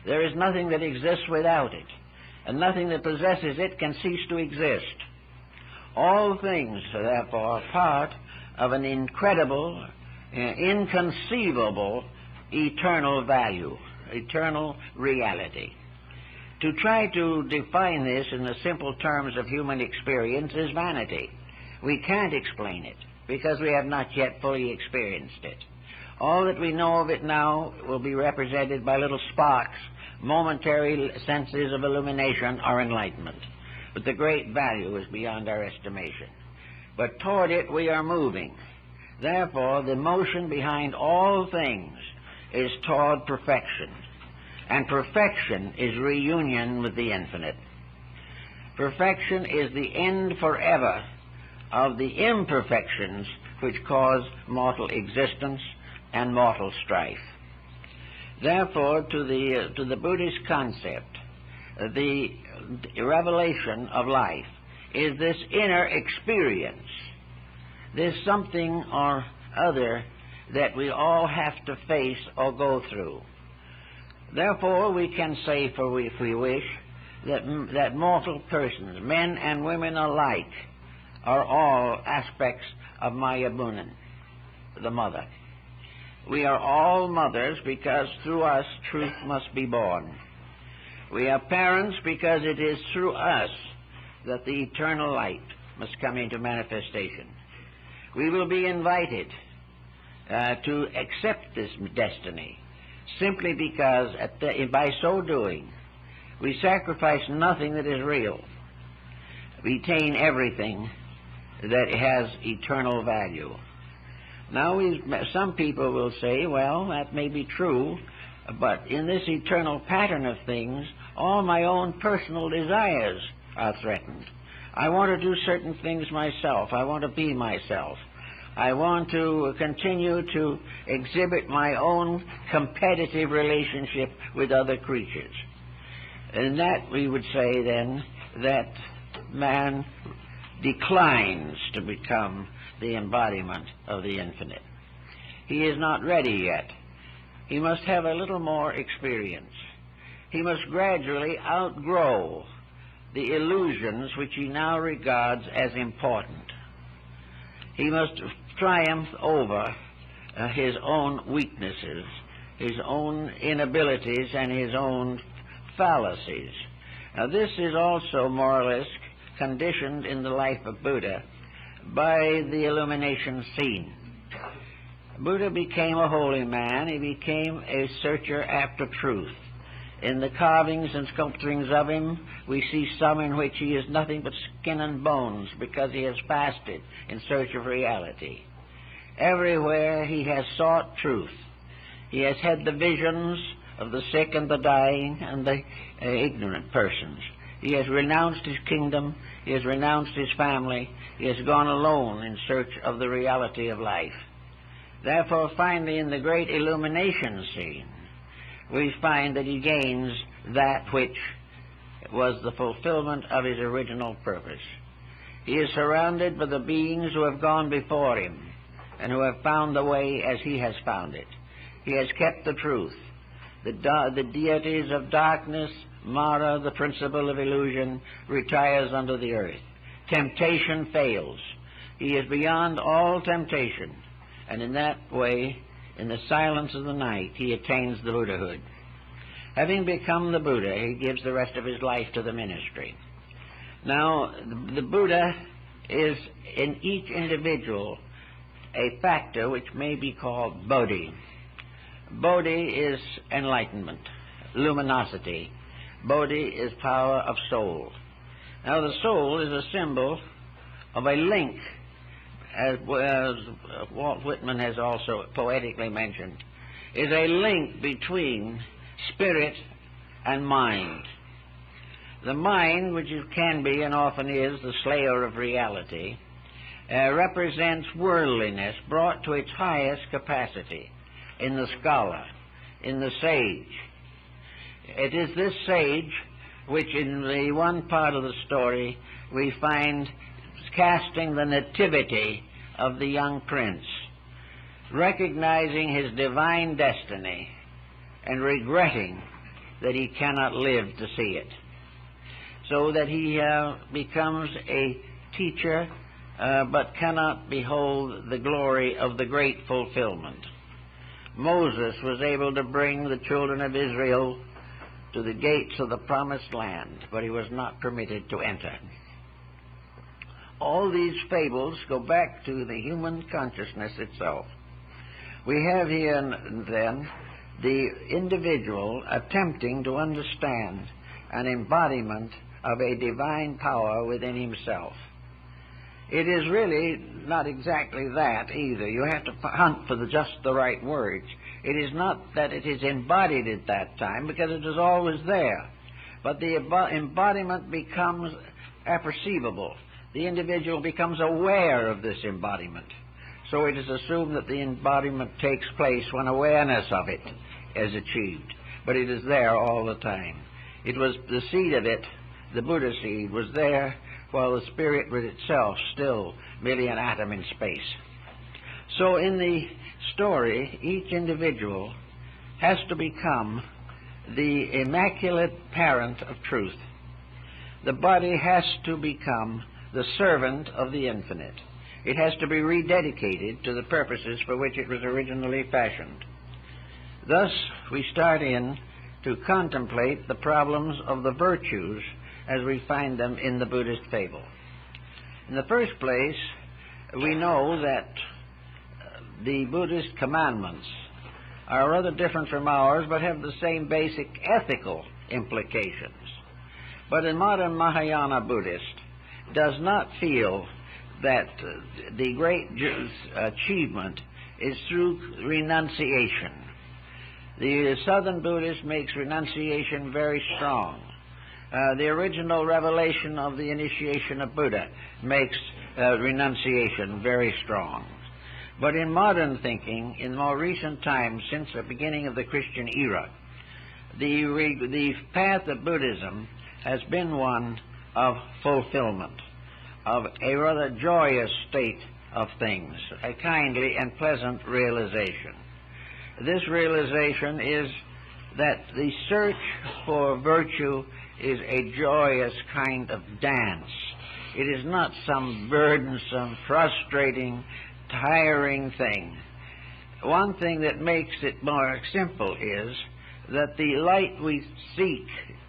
There is nothing that exists without it, and nothing that possesses it can cease to exist. All things, therefore, are part of an incredible, inconceivable, eternal value, eternal reality. To try to define this in the simple terms of human experience is vanity. We can't explain it because we have not yet fully experienced it. All that we know of it now will be represented by little sparks, momentary senses of illumination or enlightenment. But the great value is beyond our estimation. But toward it we are moving. Therefore, the motion behind all things is toward perfection. And perfection is reunion with the infinite. Perfection is the end forever of the imperfections which cause mortal existence and mortal strife. Therefore, to the Buddhist concept, the revelation of life is this inner experience, this something or other that we all have to face or go through. Therefore, we can say, if we wish, that mortal persons, men and women alike, are all aspects of Maya Bunan, the mother. We are all mothers because through us truth must be born. We are parents because it is through us that the eternal light must come into manifestation. We will be invited to accept this destiny simply because by so doing we sacrifice nothing that is real, retain everything that has eternal value. Now, some people will say, well, that may be true, but in this eternal pattern of things, all my own personal desires are threatened. I want to do certain things myself. I want to be myself. I want to continue to exhibit my own competitive relationship with other creatures. And that, we would say then, that man declines to become the embodiment of the infinite. He is not ready yet. He must have a little more experience. He must gradually outgrow the illusions which he now regards as important. He must triumph over his own weaknesses, his own inabilities, and his own fallacies. Now, this is also more or less conditioned in the life of Buddha by the illumination scene. Buddha became a holy man. He became a searcher after truth. In the carvings and sculpturings of him, we see some in which he is nothing but skin and bones because he has fasted in search of reality. Everywhere he has sought truth. He has had the visions of the sick and the dying and the ignorant persons. He has renounced his kingdom. He has renounced his family. He has gone alone in search of the reality of life. Therefore, finally, in the great illumination scene, we find that he gains that which was the fulfillment of his original purpose. He is surrounded by the beings who have gone before him and who have found the way as he has found it. He has kept the truth. The deities of darkness, Mara, the principle of illusion, retires under the earth. Temptation fails. He is beyond all temptation, and in that way, in the silence of the night, he attains the Buddhahood. Having become the Buddha, he gives the rest of his life to the ministry. Now, the Buddha is in each individual a factor which may be called Bodhi. Bodhi is enlightenment, luminosity. Bodhi is power of soul. Now, the soul is a symbol of a link as Walt Whitman has also poetically mentioned, is a link between spirit and mind. The mind, which can be and often is the slayer of reality, represents worldliness brought to its highest capacity in the scholar, in the sage. It is this sage which in the one part of the story we find casting the nativity of the young prince, recognizing his divine destiny and regretting that he cannot live to see it, so that he becomes a teacher but cannot behold the glory of the great fulfillment. Moses was able to bring the children of Israel to the gates of the promised land, but he was not permitted to enter. All these fables go back to the human consciousness itself. We have here then the individual attempting to understand an embodiment of a divine power within himself. It is really not exactly that either. You have to hunt for just the right words. It is not that it is embodied at that time, because it is always there. But the embodiment becomes apperceivable. The individual becomes aware of this embodiment. So it is assumed that the embodiment takes place when awareness of it is achieved. But it is there all the time. It was the seed of it, the Buddha seed, was there while the spirit was itself still merely an atom in space. So in the story, each individual has to become the immaculate parent of truth. The body has to become the servant of the infinite. It has to be rededicated to the purposes for which it was originally fashioned. Thus, we start in to contemplate the problems of the virtues as we find them in the Buddhist fable. In the first place, we know that the Buddhist commandments are rather different from ours, but have the same basic ethical implications. But a modern Mahayana Buddhist does not feel that the great achievement is through renunciation. The Southern Buddhist makes renunciation very strong. The original revelation of the initiation of Buddha makes renunciation very strong. But in modern thinking, in more recent times, since the beginning of the Christian era, the path of Buddhism has been one of fulfillment, of a rather joyous state of things, a kindly and pleasant realization. This realization is that the search for virtue is a joyous kind of dance. It is not some burdensome, frustrating, tiring thing. One thing that makes it more simple is that the light we seek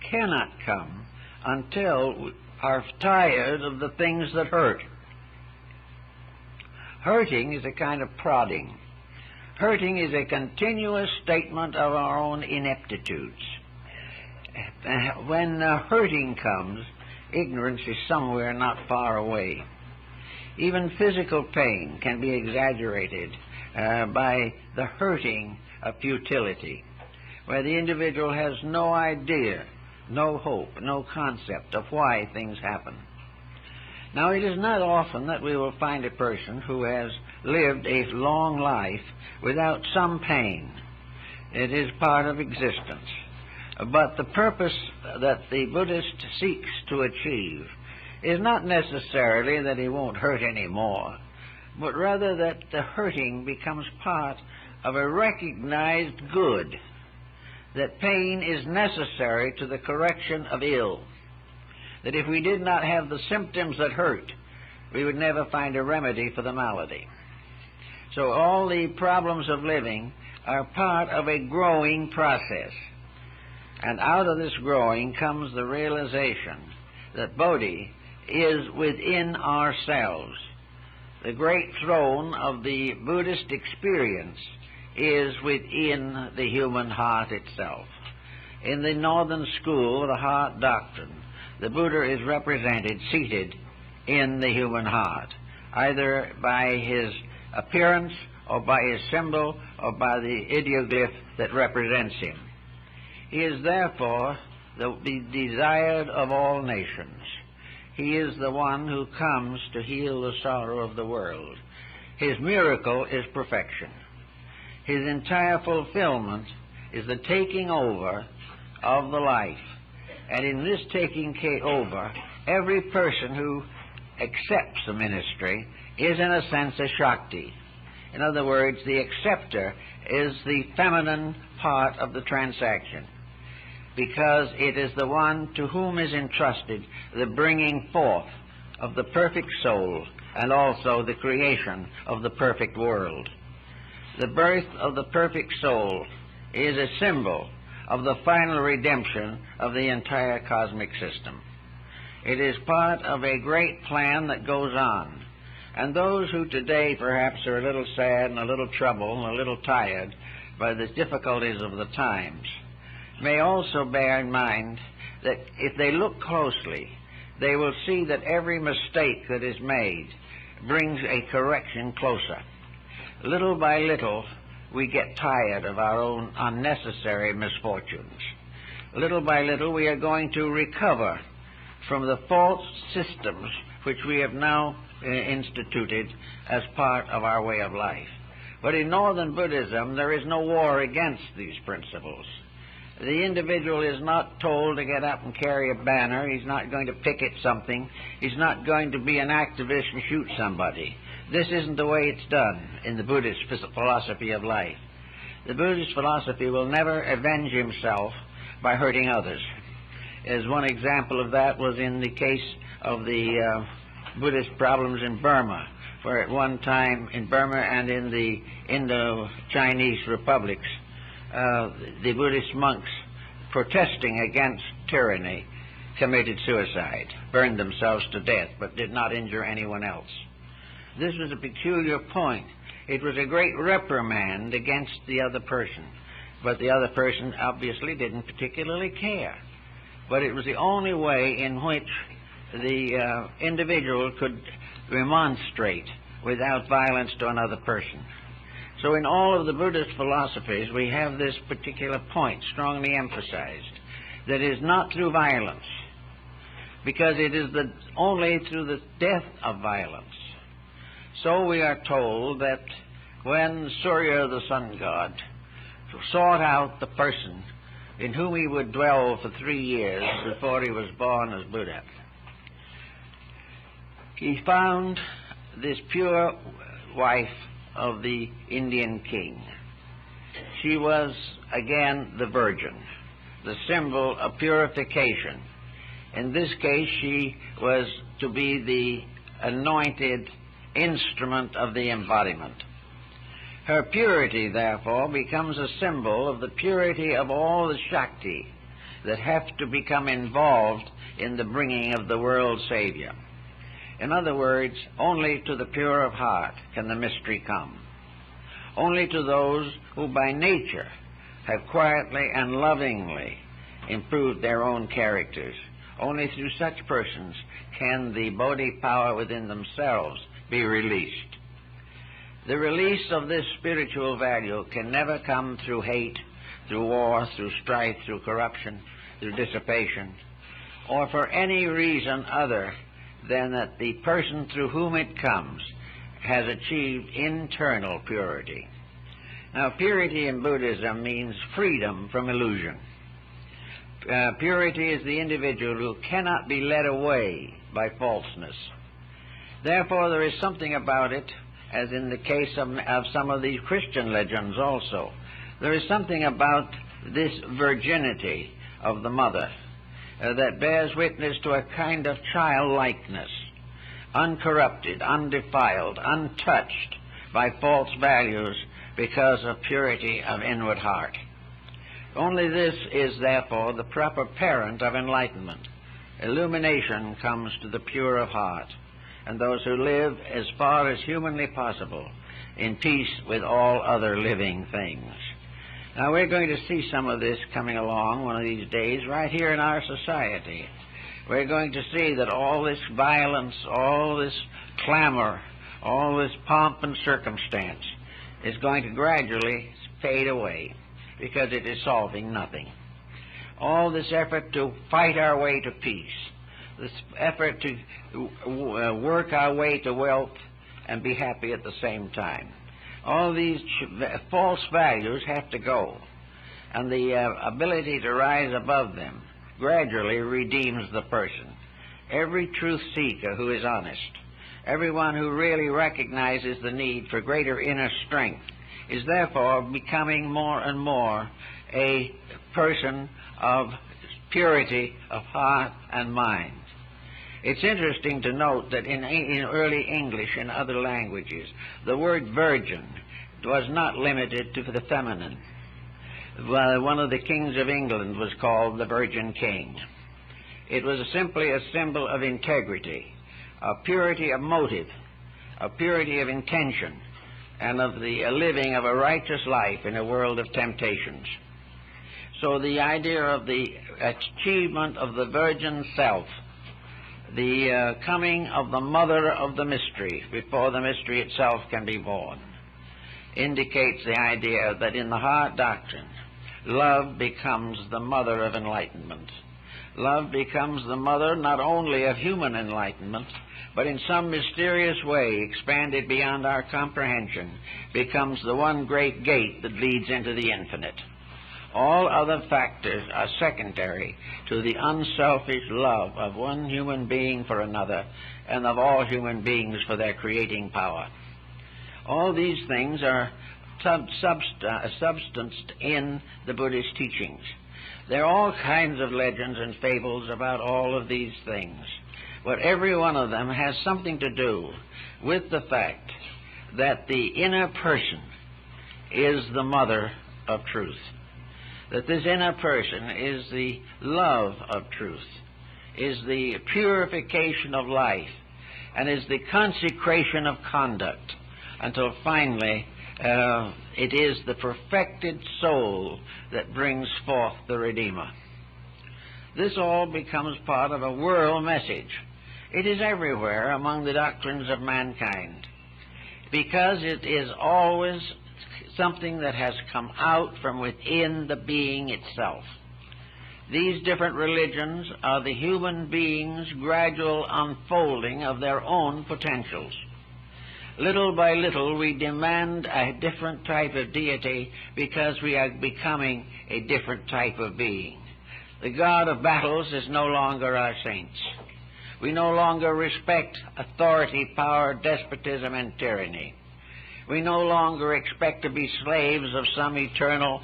cannot come until we are tired of the things that hurt. Hurting is a kind of prodding. Hurting is a continuous statement of our own ineptitudes. When hurting comes, ignorance is somewhere not far away. Even physical pain can be exaggerated by the hurting of futility, where the individual has no idea, no hope, no concept of why things happen. Now, it is not often that we will find a person who has lived a long life without some pain. It is part of existence. But the purpose that the Buddhist seeks to achieve is not necessarily that he won't hurt anymore, but rather that the hurting becomes part of a recognized good, that pain is necessary to the correction of ill, that if we did not have the symptoms that hurt, we would never find a remedy for the malady. So all the problems of living are part of a growing process. And out of this growing comes the realization that Bodhi is within ourselves. The great throne of the Buddhist experience is within the human heart itself. In the Northern School, the heart doctrine, the Buddha is represented seated in the human heart. either by his appearance or by his symbol or by the ideoglyph that represents him. He is therefore the desired of all nations. He is the one who comes to heal the sorrow of the world. His miracle is perfection. His entire fulfillment is the taking over of the life. And in this taking over, every person who accepts the ministry is in a sense a Shakti. In other words, the acceptor is the feminine part of the transaction, because it is the one to whom is entrusted the bringing forth of the perfect soul and also the creation of the perfect world. The birth of the perfect soul is a symbol of the final redemption of the entire cosmic system. It is part of a great plan that goes on. And those who today perhaps are a little sad and a little troubled and a little tired by the difficulties of the times may also bear in mind that if they look closely, they will see that every mistake that is made brings a correction closer. Little by little, we get tired of our own unnecessary misfortunes. Little by little, we are going to recover from the false systems which we have now instituted as part of our way of life. But in Northern Buddhism, there is no war against these principles. The individual is not told to get up and carry a banner. He's not going to picket something. He's not going to be an activist and shoot somebody. This isn't the way it's done in the Buddhist philosophy of life. The Buddhist philosophy will never avenge himself by hurting others. As one example of that was in the case of the Buddhist problems in Burma, where at one time in Burma and in the Indo-Chinese republics, the Buddhist monks protesting against tyranny committed suicide, burned themselves to death, but did not injure anyone else. This was a peculiar point. It was a great reprimand against the other person, but the other person obviously didn't particularly care. But it was the only way in which the individual could remonstrate without violence to another person. So in all of the Buddhist philosophies, we have this particular point strongly emphasized, that it is not through violence, because it is only through the death of violence. So we are told that when Surya, the sun god, sought out the person in whom he would dwell for 3 years before he was born as Buddha, he found this pure wife of the Indian king. She was, again, the virgin, the symbol of purification. In this case, she was to be the anointed instrument of the embodiment. Her purity, therefore, becomes a symbol of the purity of all the Shakti that have to become involved in the bringing of the world Savior. In other words, only to the pure of heart can the mystery come. Only to those who by nature have quietly and lovingly improved their own characters. Only through such persons can the Bodhi power within themselves be released. The release of this spiritual value can never come through hate, through war, through strife, through corruption, through dissipation, or for any reason other than that the person through whom it comes has achieved internal purity. Now, purity in Buddhism means freedom from illusion. Purity is the individual who cannot be led away by falseness. Therefore, there is something about it, as in the case of some of these Christian legends also. There is something about this virginity of the mother that bears witness to a kind of childlikeness, uncorrupted, undefiled, untouched by false values because of purity of inward heart. Only this is, therefore, the proper parent of enlightenment. Illumination comes to the pure of heart, and those who live as far as humanly possible in peace with all other living things. Now, we're going to see some of this coming along one of these days right here in our society. We're going to see that all this violence, all this clamor all this pomp and circumstance is going to gradually fade away because it is solving nothing. All this effort to fight our way to peace, this effort to work our way to wealth and be happy at the same time, all these false values have to go, and the ability to rise above them gradually redeems the person. Every truth seeker who is honest, everyone who really recognizes the need for greater inner strength, is therefore becoming more and more a person of purity of heart and mind. It's interesting to note that in early English and other languages, the word virgin was not limited to the feminine. One of the kings of England was called the Virgin King. It was simply a symbol of integrity, of purity of motive, of purity of intention, and of the living of a righteous life in a world of temptations. So the idea of the achievement of the virgin self, the coming of the mother of the mystery before the mystery itself can be born, indicates the idea that in the heart doctrine, love becomes the mother of enlightenment. Love becomes the mother not only of human enlightenment, but in some mysterious way, expanded beyond our comprehension, becomes the one great gate that leads into the infinite. All other factors are secondary to the unselfish love of one human being for another and of all human beings for their creating power. All these things are substanced in the Buddhist teachings. There are all kinds of legends and fables about all of these things, but every one of them has something to do with the fact that the inner person is the mother of truth, that this inner person is the love of truth, is the purification of life, and is the consecration of conduct, until finally it is the perfected soul that brings forth the Redeemer. This all becomes part of a world message. It is everywhere among the doctrines of mankind, because it is always something that has come out from within the being itself. These different religions are the human being's gradual unfolding of their own potentials. Little by little, we demand a different type of deity because we are becoming a different type of being. The God of battles is no longer our saints. We no longer respect authority, power, despotism, and tyranny. We no longer expect to be slaves of some eternal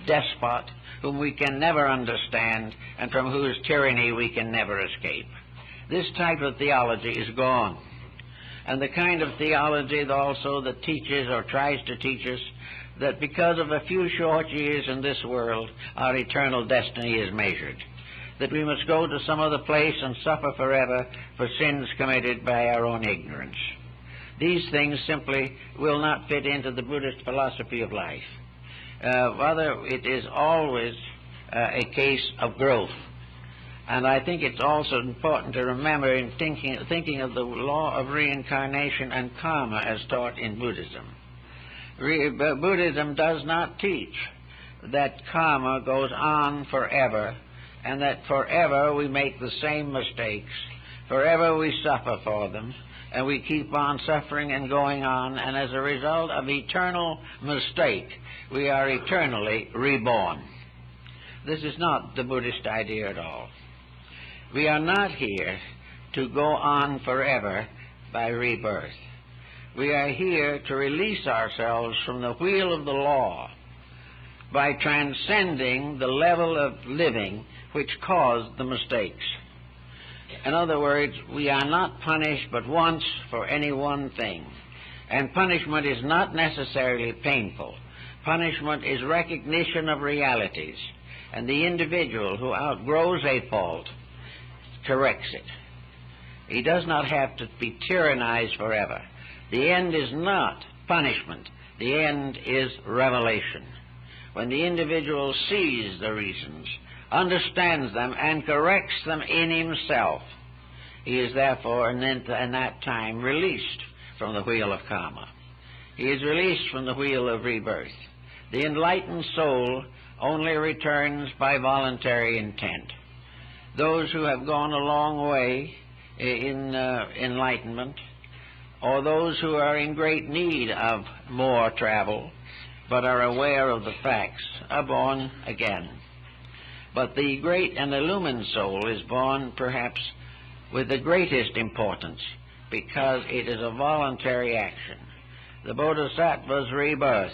despot whom we can never understand and from whose tyranny we can never escape. This type of theology is gone. And the kind of theology also that teaches or tries to teach us that because of a few short years in this world, our eternal destiny is measured, that we must go to some other place and suffer forever for sins committed by our own ignorance. These things simply will not fit into the Buddhist philosophy of life. Rather, it is always a case of growth. And I think it's also important to remember in thinking of the law of reincarnation and karma as taught in Buddhism. Buddhism does not teach that karma goes on forever and that forever we make the same mistakes, forever we suffer for them, and we keep on suffering and going on, and as a result of eternal mistake, we are eternally reborn. This is not the Buddhist idea at all. We are not here to go on forever by rebirth. We are here to release ourselves from the wheel of the law by transcending the level of living which caused the mistakes. In other words, we are not punished but once for any one thing. And punishment is not necessarily painful. Punishment is recognition of realities. And the individual who outgrows a fault corrects it. He does not have to be tyrannized forever. The end is not punishment. The end is revelation. When the individual sees the reasons, understands them, and corrects them in himself, he is therefore in that time released from the wheel of karma. He is released from the wheel of rebirth. The enlightened soul only returns by voluntary intent. Those who have gone a long way in enlightenment, or those who are in great need of more travel, but are aware of the facts, are born again. But the great and illumined soul is born perhaps with the greatest importance, because it is a voluntary action. The Bodhisattva's rebirth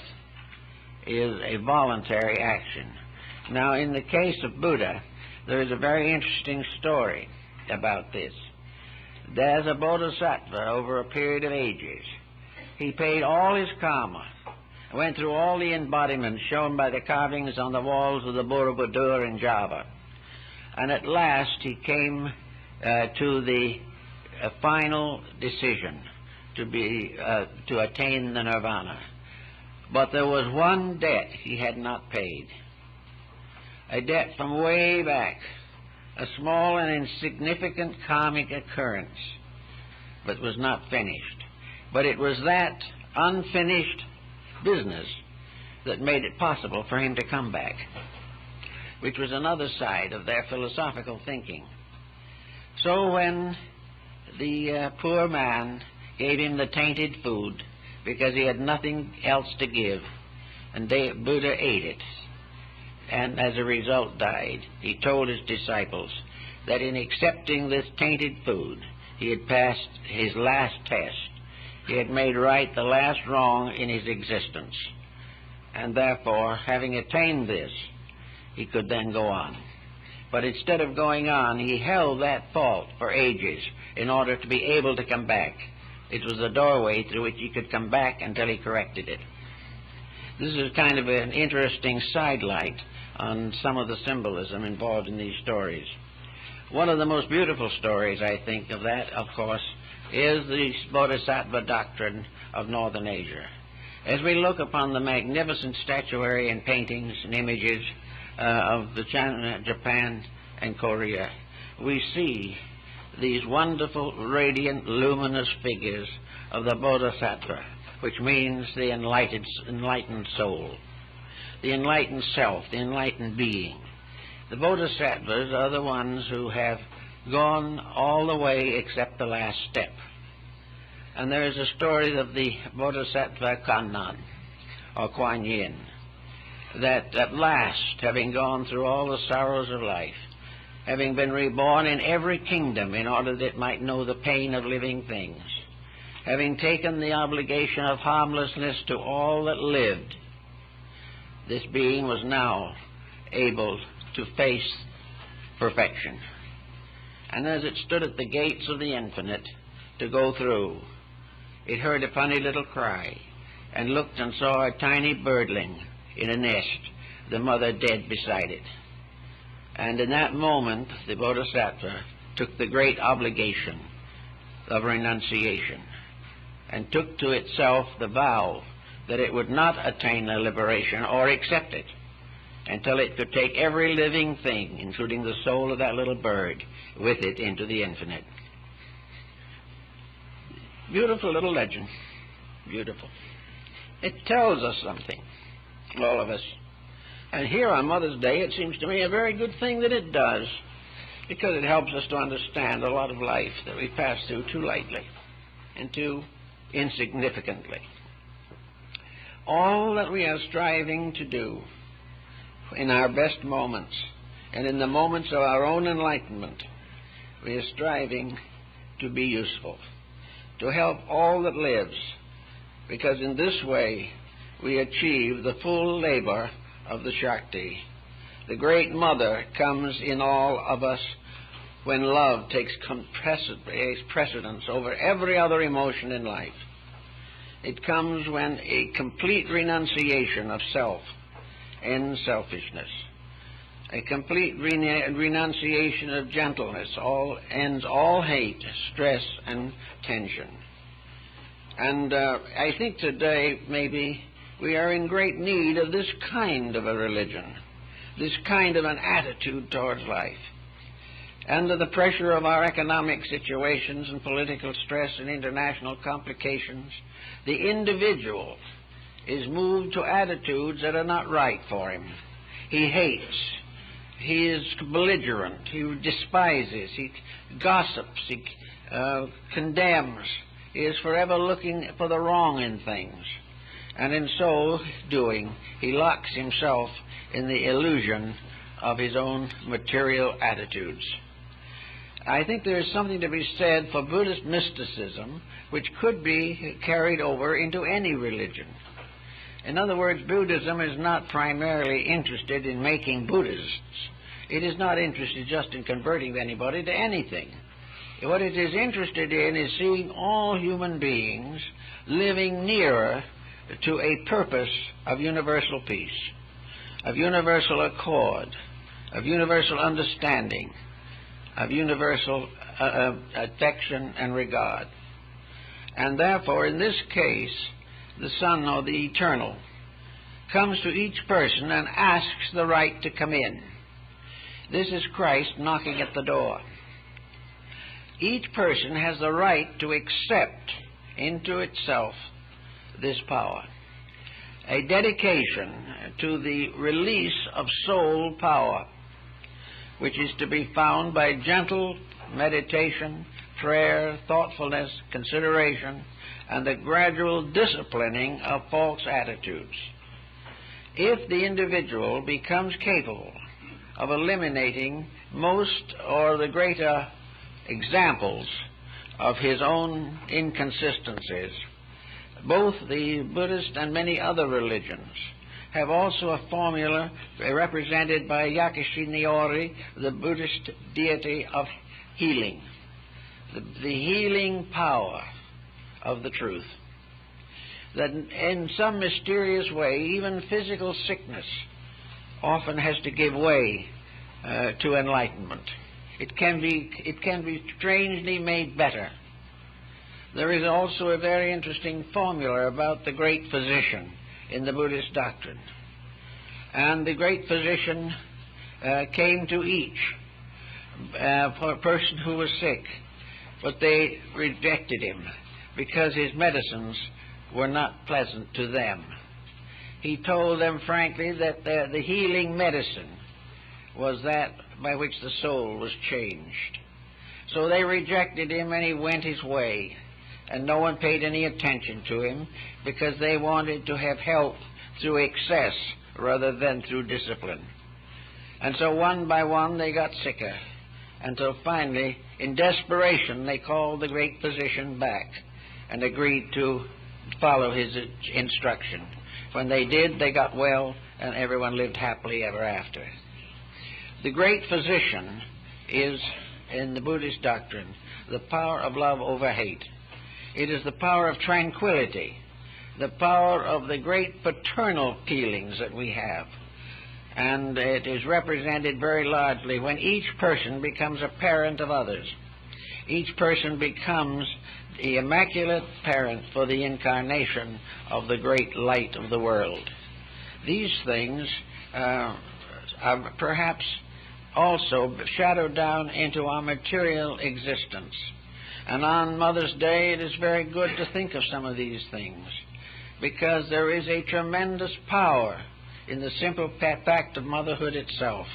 is a voluntary action. Now, in the case of Buddha, there is a very interesting story about this. As a Bodhisattva, over a period of ages, he paid all his karma, went through all the embodiments shown by the carvings on the walls of the Borobudur in Java, and at last he came to the final decision to attain the nirvana. But there was one debt he had not paid, a debt from way back, a small and insignificant karmic occurrence, but was not finished. But it was that unfinished business that made it possible for him to come back, which was another side of their philosophical thinking. So when the poor man gave him the tainted food because he had nothing else to give, and Buddha ate it, and as a result died, he told his disciples that in accepting this tainted food, he had passed his last test. He had made right the last wrong in his existence, and therefore, having attained this, he could then go on. But instead of going on, he held that fault for ages in order to be able to come back. It was the doorway through which he could come back until he corrected it. This is kind of an interesting sidelight on some of the symbolism involved in these stories. One of the most beautiful stories, I think, of that, of course, is the Bodhisattva doctrine of Northern Asia. As we look upon the magnificent statuary and paintings and images of China, Japan, and Korea, we see these wonderful, radiant, luminous figures of the Bodhisattva, which means the enlightened soul, the enlightened self, the enlightened being. The Bodhisattvas are the ones who have gone all the way except the last step. And there is a story of the Bodhisattva Kannan, or Kuan Yin, that at last, having gone through all the sorrows of life, having been reborn in every kingdom in order that it might know the pain of living things, having taken the obligation of harmlessness to all that lived, this being was now able to face perfection. And as it stood at the gates of the infinite to go through, it heard a funny little cry, and looked and saw a tiny birdling in a nest, the mother dead beside it. And in that moment, the Bodhisattva took the great obligation of renunciation, and took to itself the vow that it would not attain the liberation or accept it until it could take every living thing, including the soul of that little bird, with it into the infinite. Beautiful little legend. Beautiful. It tells us something, all of us. And here on Mother's Day, it seems to me a very good thing that it does, because it helps us to understand a lot of life that we pass through too lightly and too insignificantly. All that we are striving to do in our best moments and in the moments of our own enlightenment, we are striving to be useful, to help all that lives, because in this way we achieve the full labor of the Shakti. The Great Mother comes in all of us when love takes precedence over every other emotion in life. It comes when a complete renunciation of self ends selfishness. A complete renunciation of gentleness ends all hate, stress, and tension. And I think today maybe we are in great need of this kind of a religion, this kind of an attitude towards life. Under the pressure of our economic situations and political stress and international complications, the individual is moved to attitudes that are not right for him. He hates. He is belligerent. He despises. He gossips. He condemns. He is forever looking for the wrong in things. And in so doing, he locks himself in the illusion of his own material attitudes. I think there is something to be said for Buddhist mysticism which could be carried over into any religion. In other words, Buddhism is not primarily interested in making Buddhists. It is not interested just in converting anybody to anything. What it is interested in is seeing all human beings living nearer to a purpose of universal peace, of universal accord, of universal understanding, of universal affection and regard. And therefore, in this case, the Son, or the Eternal, comes to each person and asks the right to come in. This is Christ knocking at the door. Each person has the right to accept into itself this power, a dedication to the release of soul power, which is to be found by gentle meditation, prayer, thoughtfulness, consideration, and the gradual disciplining of false attitudes. If the individual becomes capable of eliminating most or the greater examples of his own inconsistencies, both the Buddhist and many other religions have also a formula represented by Yakushi Niori, the Buddhist deity of healing, the healing power of the truth, that in some mysterious way, even physical sickness often has to give way to enlightenment. It can be strangely made better. There is also a very interesting formula about the great physician in the Buddhist doctrine. And the great physician came to each for a person who was sick, but they rejected him because his medicines were not pleasant to them. He told them frankly that the healing medicine was that by which the soul was changed. So they rejected him, and he went his way, and no one paid any attention to him because they wanted to have health through excess rather than through discipline. And so one by one they got sicker, until finally, in desperation, they called the great physician back and agreed to follow his instruction. When they did, they got well, and everyone lived happily ever after. The great physician is, in the Buddhist doctrine, the power of love over hate. It is the power of tranquility, the power of the great paternal feelings that we have. And it is represented very largely when each person becomes a parent of others. Each person becomes the immaculate parent for the incarnation of the great light of the world. These things are perhaps also shadowed down into our material existence. And on Mother's Day, it is very good to think of some of these things, because there is a tremendous power in the simple fact of motherhood itself,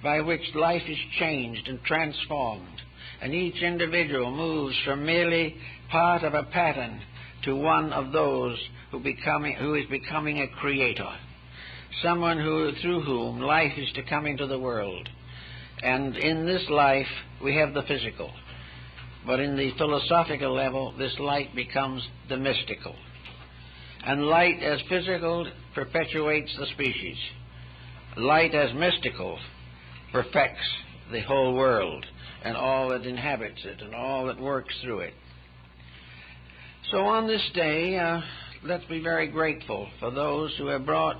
by which life is changed and transformed, and each individual moves from merely part of a pattern to one of those who is becoming a creator, someone through whom life is to come into the world. And in this life, we have the physical. But in the philosophical level, this light becomes the mystical. And light as physical perpetuates the species. Light as mystical perfects the whole world and all that inhabits it and all that works through it. So on this day, let's be very grateful for those who have brought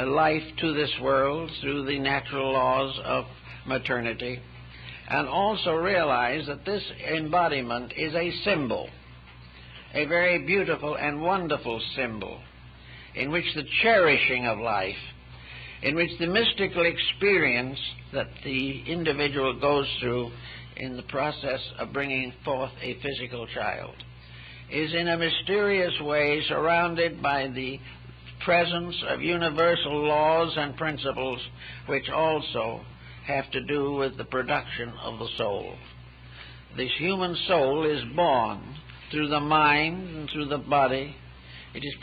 life to this world through the natural laws of maternity, and also realize that this embodiment is a symbol, a very beautiful and wonderful symbol, in which the cherishing of life in which the mystical experience that the individual goes through in the process of bringing forth a physical child is in a mysterious way surrounded by the presence of universal laws and principles which also have to do with the production of the soul. This human soul is born through the mind and through the body. It is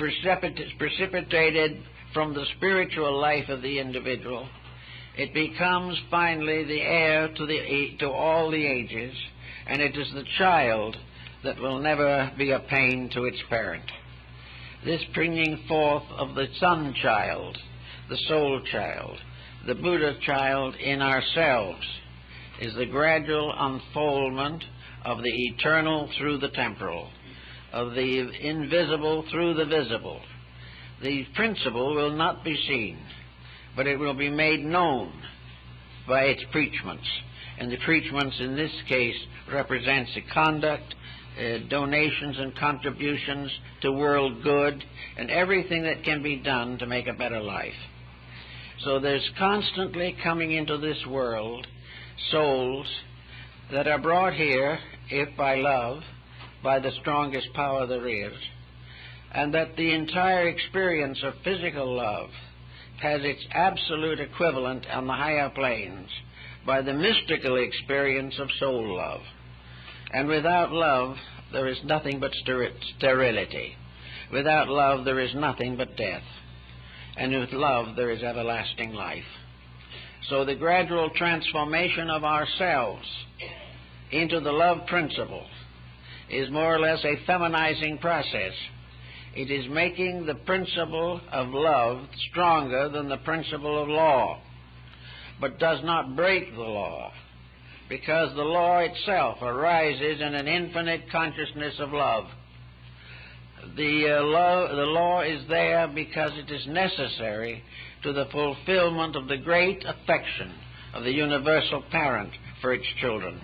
precipitated from the spiritual life of the individual. It becomes finally the heir to all the ages, and it is the child that will never be a pain to its parent. This bringing forth of the sun child, the soul child, the Buddha child in ourselves, is the gradual unfoldment of the eternal through the temporal, of the invisible through the visible. The principle will not be seen, but it will be made known by its preachments. And the preachments in this case represents the conduct, donations and contributions to world good, and everything that can be done to make a better life. So there's constantly coming into this world souls that are brought here, if by love, by the strongest power there is, and that the entire experience of physical love has its absolute equivalent on the higher planes by the mystical experience of soul love. And without love, there is nothing but sterility. Without love, there is nothing but death. And with love, there is everlasting life. So the gradual transformation of ourselves into the love principle is more or less a feminizing process. It is making the principle of love stronger than the principle of law, but does not break the law, because the law itself arises in an infinite consciousness of love. The law is there because it is necessary to the fulfillment of the great affection of the universal parent for its children.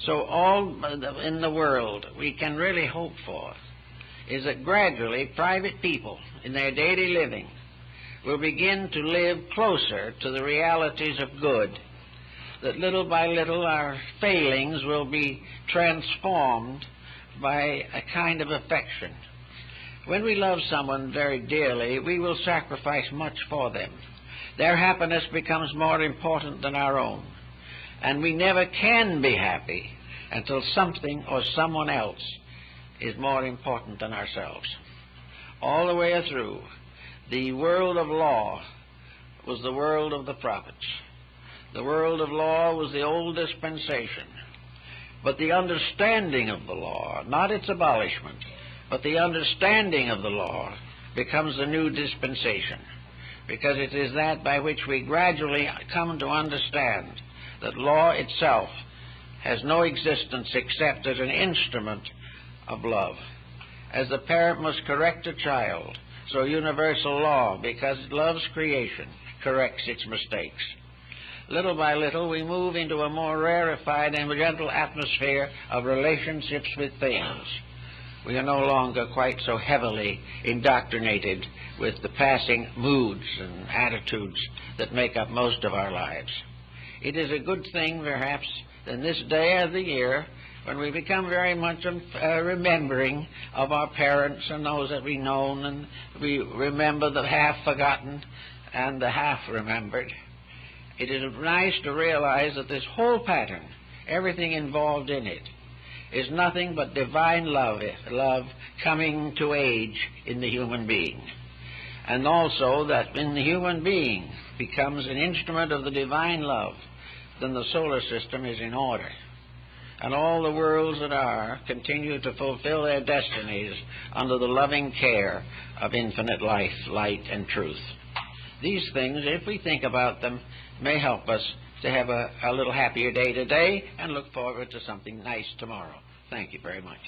So all in the world we can really hope for is that gradually private people in their daily living will begin to live closer to the realities of good, that little by little our failings will be transformed by a kind of affection. When we love someone very dearly, we will sacrifice much for them. Their happiness becomes more important than our own, and we never can be happy until something or someone else is more important than ourselves. All the way through, the world of law was the world of the prophets. The world of law was the old dispensation. But the understanding of the law, not its abolishment, but the understanding of the law becomes the new dispensation, because it is that by which we gradually come to understand that law itself has no existence except as an instrument of love. As the parent must correct a child, so universal law, because it loves creation, corrects its mistakes. Little by little, we move into a more rarefied and gentle atmosphere of relationships with things. We are no longer quite so heavily indoctrinated with the passing moods and attitudes that make up most of our lives. It is a good thing, perhaps, in this day of the year when we become very much remembering of our parents and those that we known, and we remember the half-forgotten and the half-remembered. It is nice to realize that this whole pattern, everything involved in it, is nothing but divine love coming to age in the human being. And also that when the human being becomes an instrument of the divine love, then the solar system is in order. And all the worlds that are continue to fulfill their destinies under the loving care of infinite life, light, and truth. These things, if we think about them, may help us to have a little happier day today and look forward to something nice tomorrow. Thank you very much.